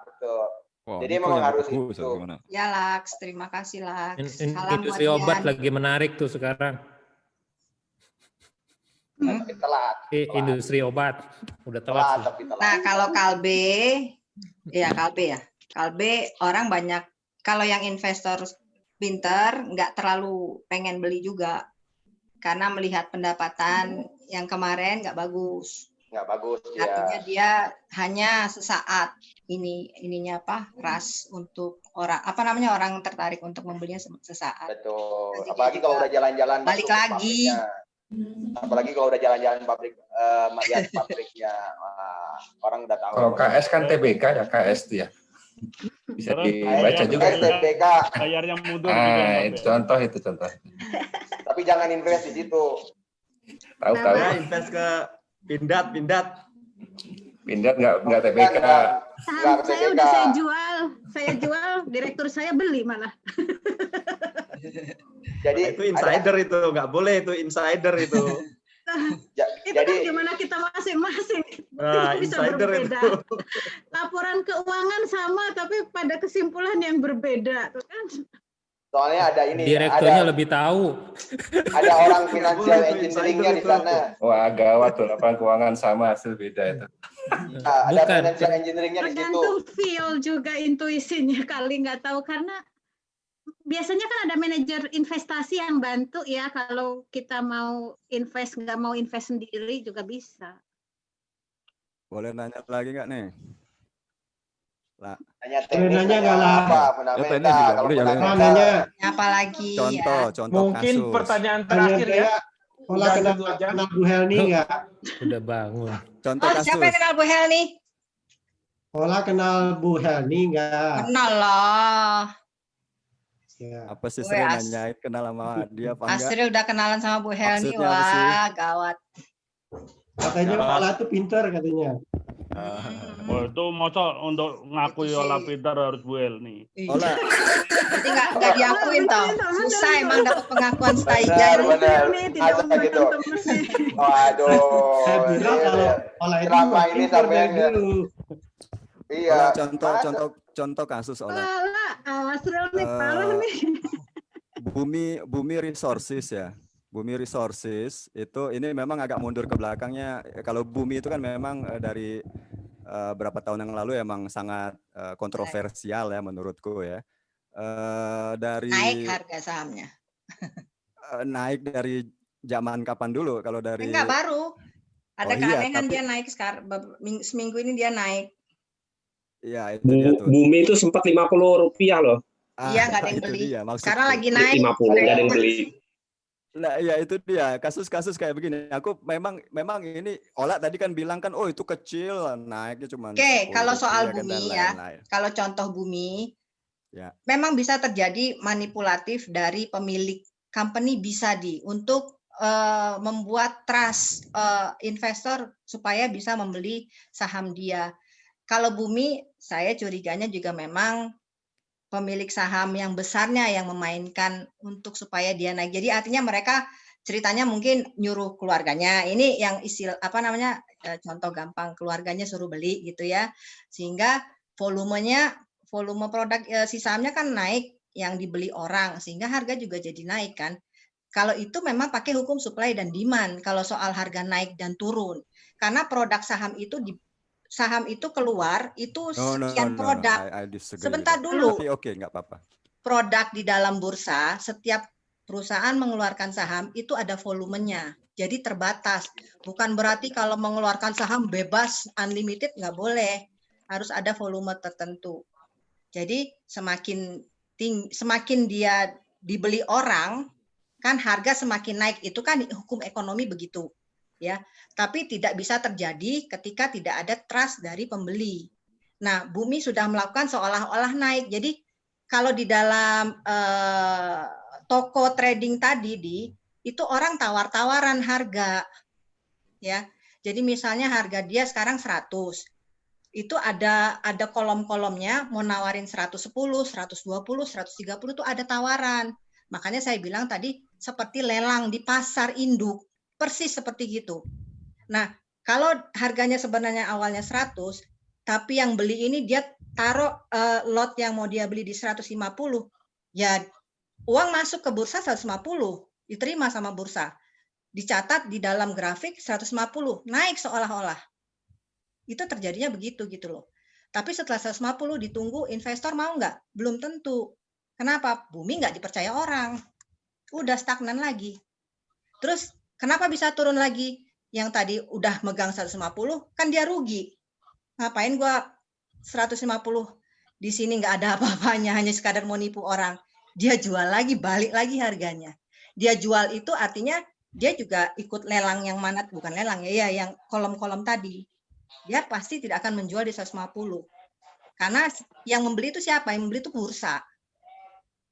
betul. Wow, Jadi memang harus bagus, itu. gimana? Ya Laks, terima kasih Laks. Salam buat Industri obat Dian. lagi menarik tuh sekarang. Tapi telat. Industri obat udah Telat, telat. tapi telat. Nah, kalau Kalbe orang banyak, kalau yang investor pinter nggak terlalu pengen beli juga karena melihat pendapatan yang kemarin nggak bagus. Nggak bagus, Artinya ya. dia hanya sesaat ininya rush untuk orang tertarik untuk membelinya sesaat. Betul. Nanti Apalagi kalau udah jalan-jalan balik lagi. Apalagi kalau udah jalan-jalan pabrik, lihat pabriknya, orang udah tahu. Kalau KS kan TBK ya, KS itu ya. Bisa dibaca juga. TBK. Bayarnya mundur juga. Itu contoh. Tapi jangan invest di situ. Tahu. Saya invest ke Pindad nggak TBK. Saham saya udah saya jual, direktur saya beli malah. Jadi itu insider itu nggak boleh, itu insider itu. Itu jadi kan gimana kita masing-masing Nah, bisa insider berbeda. itu. Laporan keuangan sama tapi pada kesimpulan yang berbeda, tuh kan? soalnya ada ini. Direkturnya lebih tahu. Ada orang financial engineering-nya di sana. Wah, gawat tuh, laporan keuangan sama hasil beda itu. Nah, ada financial engineering-nya di situ. Tergantung feel juga intuisinya kali, nggak tahu, karena biasanya kan ada manajer investasi yang bantu ya, kalau kita mau invest, nggak mau invest sendiri juga bisa. Boleh nanya lagi nggak nih? Lah. Nanya teknis, nanya apa, fundamental. Kalau nanya apa lagi contoh mungkin kasus. Pertanyaan terakhir ya. Olah kenal Bu Helni nggak? Udah bangun. Contoh kasus. Siapa yang kenal Bu Helni? Olah kenal Bu Helni nggak? Kenal lah. Ya. Apa sih sering nanyain kenal sama dia apa enggak? Asri udah kenalan sama Bu Helni, Maksudnya apa sih? wah gawat. Katanya Olah tuh pinter katanya. Oh, itu masa untuk ngakui Olah pintar harus Bu Helni. Olah. Jadi nggak diakuin toh. Susah emang dapat pengakuan Staija. Benar. Gitu. Waduh. Saya bilang kalau Olah itu selama ini sampai dulu. Iya. Contoh kasus Olah. Asrul nih parah nih. Bumi Resources ya. Bumi Resources itu ini memang agak mundur ke belakangnya. Kalau Bumi itu kan memang dari berapa tahun yang lalu emang sangat kontroversial ya menurutku ya. Dari naik harga sahamnya. Naik dari zaman kapan dulu? Kalau dari enggak baru. Ada keanehan dia naik sekarang, seminggu ini dia naik. Iya, itu dia tuh. Bumi itu sempat Rp50 loh. Iya, nggak ada yang beli. Sekarang lagi naik. 50, nggak ada yang beli. Nah, ya itu dia kasus-kasus kayak begini. Aku memang ini Olah tadi kan bilang kan, oh itu kecil, naiknya cuma. Oke, kalau soal kan, Bumi ya, kalau contoh Bumi, ya. Memang bisa terjadi manipulatif dari pemilik company bisa untuk membuat trust investor supaya bisa membeli saham dia. Kalau Bumi, saya curiganya juga memang pemilik saham yang besarnya yang memainkan untuk supaya dia naik. Jadi artinya mereka ceritanya mungkin nyuruh keluarganya. Ini yang istilah contoh gampang, keluarganya suruh beli gitu ya. Sehingga volume produk si sahamnya kan naik yang dibeli orang, sehingga harga juga jadi naik kan. Kalau itu memang pakai hukum supply dan demand kalau soal harga naik dan turun. Karena produk saham itu keluar itu sekian produk. Sebentar dulu. Tapi oke, nggak apa-apa. Produk di dalam bursa, setiap perusahaan mengeluarkan saham itu ada volumenya. Jadi terbatas. Bukan berarti kalau mengeluarkan saham bebas, unlimited, nggak boleh. Harus ada volume tertentu. Jadi semakin dia dibeli orang, kan harga semakin naik. Itu kan hukum ekonomi begitu. Ya, tapi tidak bisa terjadi ketika tidak ada trust dari pembeli. Nah, Bumi sudah melakukan seolah-olah naik. Jadi kalau di dalam toko trading tadi itu orang tawar-tawaran harga, ya. Jadi misalnya harga dia sekarang 100, itu ada kolom-kolomnya mau nawarin 110, 120, 130 itu ada tawaran. Makanya saya bilang tadi seperti lelang di pasar induk. Persis seperti gitu. Nah, kalau harganya sebenarnya awalnya 100, tapi yang beli ini dia taruh lot yang mau dia beli di 150, ya uang masuk ke bursa 150, diterima sama bursa. Dicatat di dalam grafik 150, naik seolah-olah. Itu terjadinya begitu gitu loh. Tapi setelah 150 ditunggu investor mau nggak? Belum tentu. Kenapa? Bumi nggak dipercaya orang. Udah stagnan lagi. Terus kenapa bisa turun lagi? Yang tadi udah megang 150, kan dia rugi. Ngapain gua 150 di sini nggak ada apa-apanya, hanya sekadar mau nipu orang. Dia jual lagi, balik lagi harganya. Dia jual itu artinya dia juga ikut lelang yang mana, bukan lelang ya, yang kolom-kolom tadi. Dia pasti tidak akan menjual di 150. Karena yang membeli itu siapa? Yang membeli itu bursa.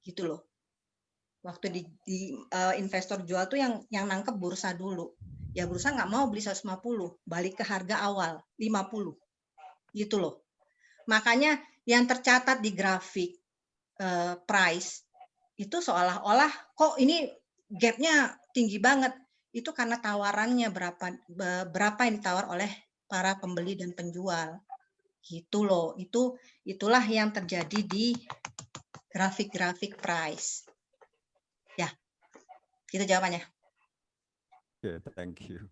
Gitu loh. Waktu di investor jual tuh yang nangkep bursa dulu. Ya bursa nggak mau beli 150, balik ke harga awal 50. Gitu loh. Makanya yang tercatat di grafik price itu seolah-olah kok ini gapnya tinggi banget. Itu karena tawarannya berapa yang ditawar oleh para pembeli dan penjual. Gitu loh. Itulah yang terjadi di grafik-grafik price. Ya, itu jawabannya. Oke, thank you.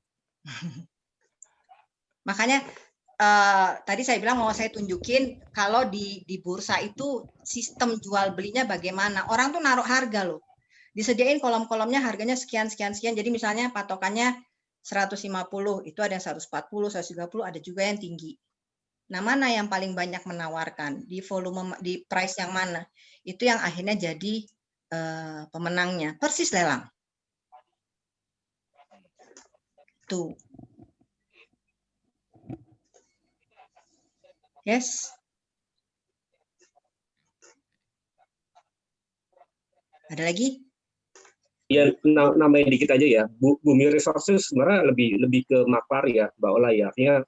Makanya tadi saya bilang mau saya tunjukin kalau di bursa itu sistem jual belinya bagaimana. Orang tuh naruh harga loh. Disediain kolom-kolomnya harganya sekian. Jadi misalnya patokannya 150, itu ada yang 140, 130, ada juga yang tinggi. Nah, mana yang paling banyak menawarkan? Di volume, di price yang mana? Itu yang akhirnya jadi pemenangnya. Persis lelang. Tuh. Yes. Ada lagi? Ya, namanya dikit aja ya. Bumi Resources sebenarnya lebih ke maklar ya, Mbak Ola ya. Artinya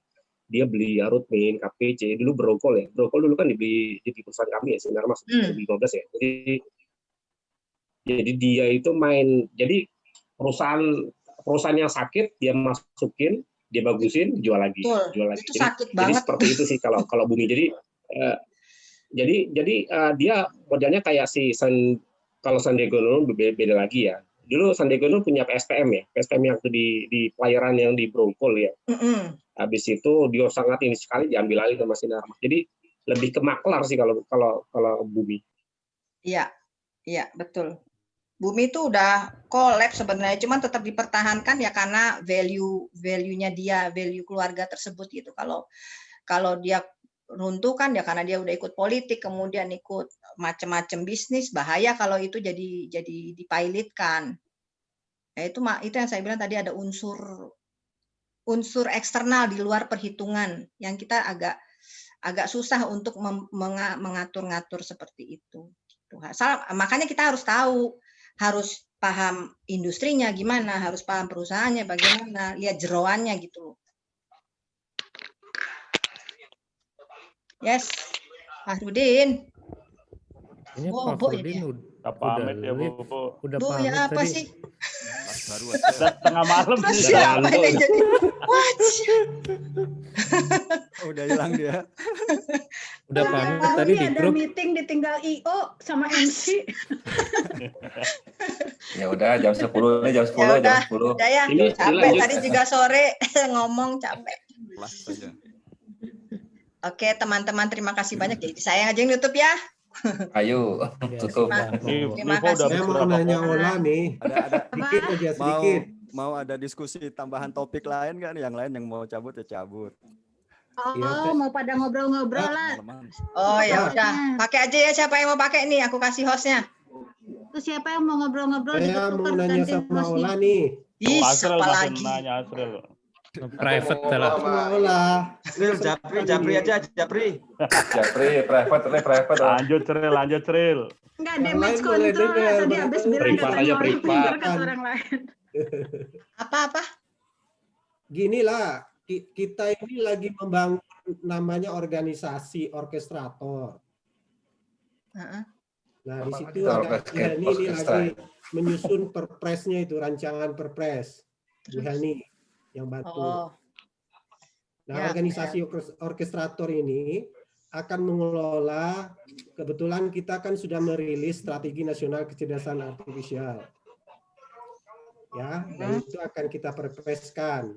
dia beli Arutmin, KPC, dulu Brokol ya. Brokol dulu kan dibeli perusahaan kami ya, sebenarnya masuk 2015 ya. Jadi dia itu main, jadi perusahaan yang sakit dia masukin, dia bagusin, jual lagi, jual lagi. Itu sakit banget. Jadi seperti itu sih kalau Bumi. Jadi dia modelnya kayak kalau Sandiaga Uno beda lagi ya. Dulu Sandiaga Uno punya PSPM ya, PSPM yang di pelayaran yang di Brongkol ya. Habis itu dia sangat ini sekali diambil alih sama Sinarmas. Jadi lebih ke maklar sih kalau Bumi. Iya, betul. Bumi itu udah collapse sebenarnya, cuman tetap dipertahankan ya karena value-nya dia, value keluarga tersebut gitu. Kalau dia runtuh kan ya karena dia udah ikut politik, kemudian ikut macam-macam bisnis, bahaya kalau itu jadi dipilotkan. Ya itu yang saya bilang tadi, ada unsur eksternal di luar perhitungan yang kita agak susah untuk mengatur-ngatur seperti itu. Makanya kita harus tahu, harus paham industrinya gimana, harus paham perusahaannya bagaimana, lihat jeroannya gitu. Yes, Pak Rudin. Ini Pak Rudin udah pamit ya Bu. Udah Bu, pamit ya apa tadi. sih? Baru Udah tengah malam. Terus siapa ini jadi? Udah hilang dia. Udah pamit tadi di ada grup. meeting ditinggal IO sama MC. Ya udah jam 10 nih, jam 10. Udah ya, capek tadi juga sore ngomong capek. Oke teman-teman, terima kasih banyak. Jadi saya aja yang nutup ya. Ayo tutup. Terima kasih. Saya mau nanya Ola nih. Ada sedikit aja sedikit. Mau ada diskusi tambahan topik lain kan? Yang lain yang mau cabut ya cabut. Oh, mau pada ngobrol-ngobrol lah. Oh ya udah, pakai aja ya siapa yang mau pakai nih, aku kasih hostnya. Terus siapa yang mau ngobrol-ngobrol? Saya mau nanya sama Ola nih. Ih, Asrel siapa masih lagi? nanya Asrel. Private lah. Ola. Japri aja, Japri. Private. Lanjut Ceril. Enggak damage control lah, tadi habis bilang katanya orang pintar kata orang lain. Apa? Gini lah, kita ini lagi membangun namanya organisasi orkestrator. Nah, di situ ada Bu Helni ini lagi menyusun perpresnya itu, rancangan perpres. Bu Helni yang bantu. Nah, organisasi orkestrator ini akan mengelola, kebetulan kita kan sudah merilis strategi nasional kecerdasan artifisial. Ya, dan itu akan kita perpreskan.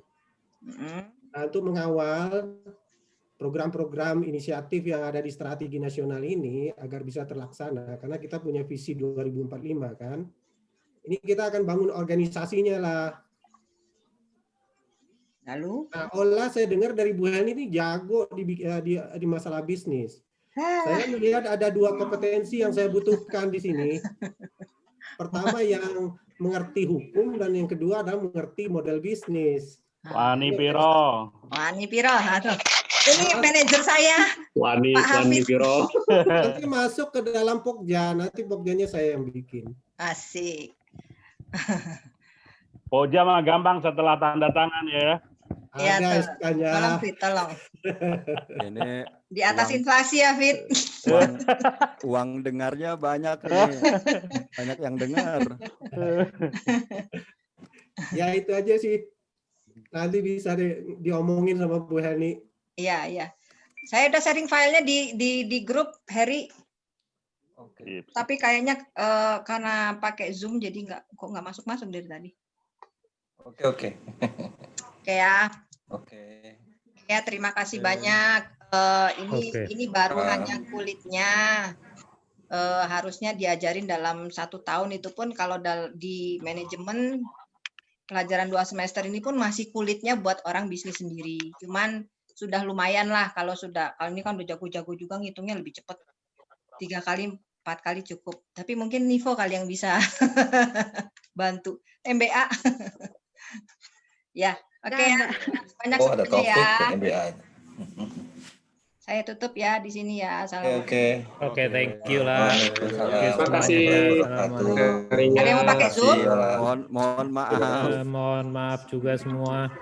Nah, untuk mengawal program-program inisiatif yang ada di strategi nasional ini agar bisa terlaksana, karena kita punya visi 2045 kan. Ini kita akan bangun organisasinya lah. Lalu? Nah, Ola saya dengar dari Bu Heni ini jago di masalah bisnis. Saya melihat ada 2 kompetensi yang saya butuhkan di sini. Pertama yang mengerti hukum dan yang kedua adalah mengerti model bisnis. Wani Piro. Wani Piro. Aduh. Ini manajer saya. Wani Piro. Nanti masuk ke dalam Pokja, nanti Pokjanya saya yang bikin. Asik. Pokja mah gampang setelah tanda tangan ya. Iya, tolong Fit, tolong. Ini di atas inflasi ya, Fit. Uang dengarnya banyak nih. Banyak yang dengar. Ya itu aja sih. Nanti bisa diomongin sama Bu Heni. Iya, iya. Saya udah sharing filenya di grup Heri. Oke. Tapi kayaknya karena pakai Zoom jadi nggak masuk dari tadi. Oke. Oke ya. Oke. Ya, terima kasih banyak. Ini baru hanya kulitnya. Harusnya diajarin dalam 1 tahun, itu pun kalau di manajemen pelajaran 2 semester ini pun masih kulitnya buat orang bisnis sendiri. Cuman sudah lumayan lah kalau ini kan udah jago-jago juga, ngitungnya lebih cepat. 3 kali, 4 kali cukup. Tapi mungkin Nivo kali yang bisa bantu. MBA. Ya, oke ya. Banyak ada Taufik ya. MBA. Saya tutup ya di sini ya. Oke. Thank you lah. Terima kasih. Ada yang mau pakai Zoom? Mohon maaf. Mohon maaf juga semua.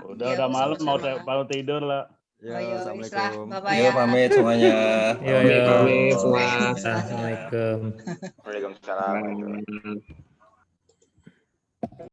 Udah malam mau tidur lah. Ya, assalamualaikum. Bye-bye ya. Pamit semuanya. Pamit semua. Assalamualaikum. Waalaikumsalam.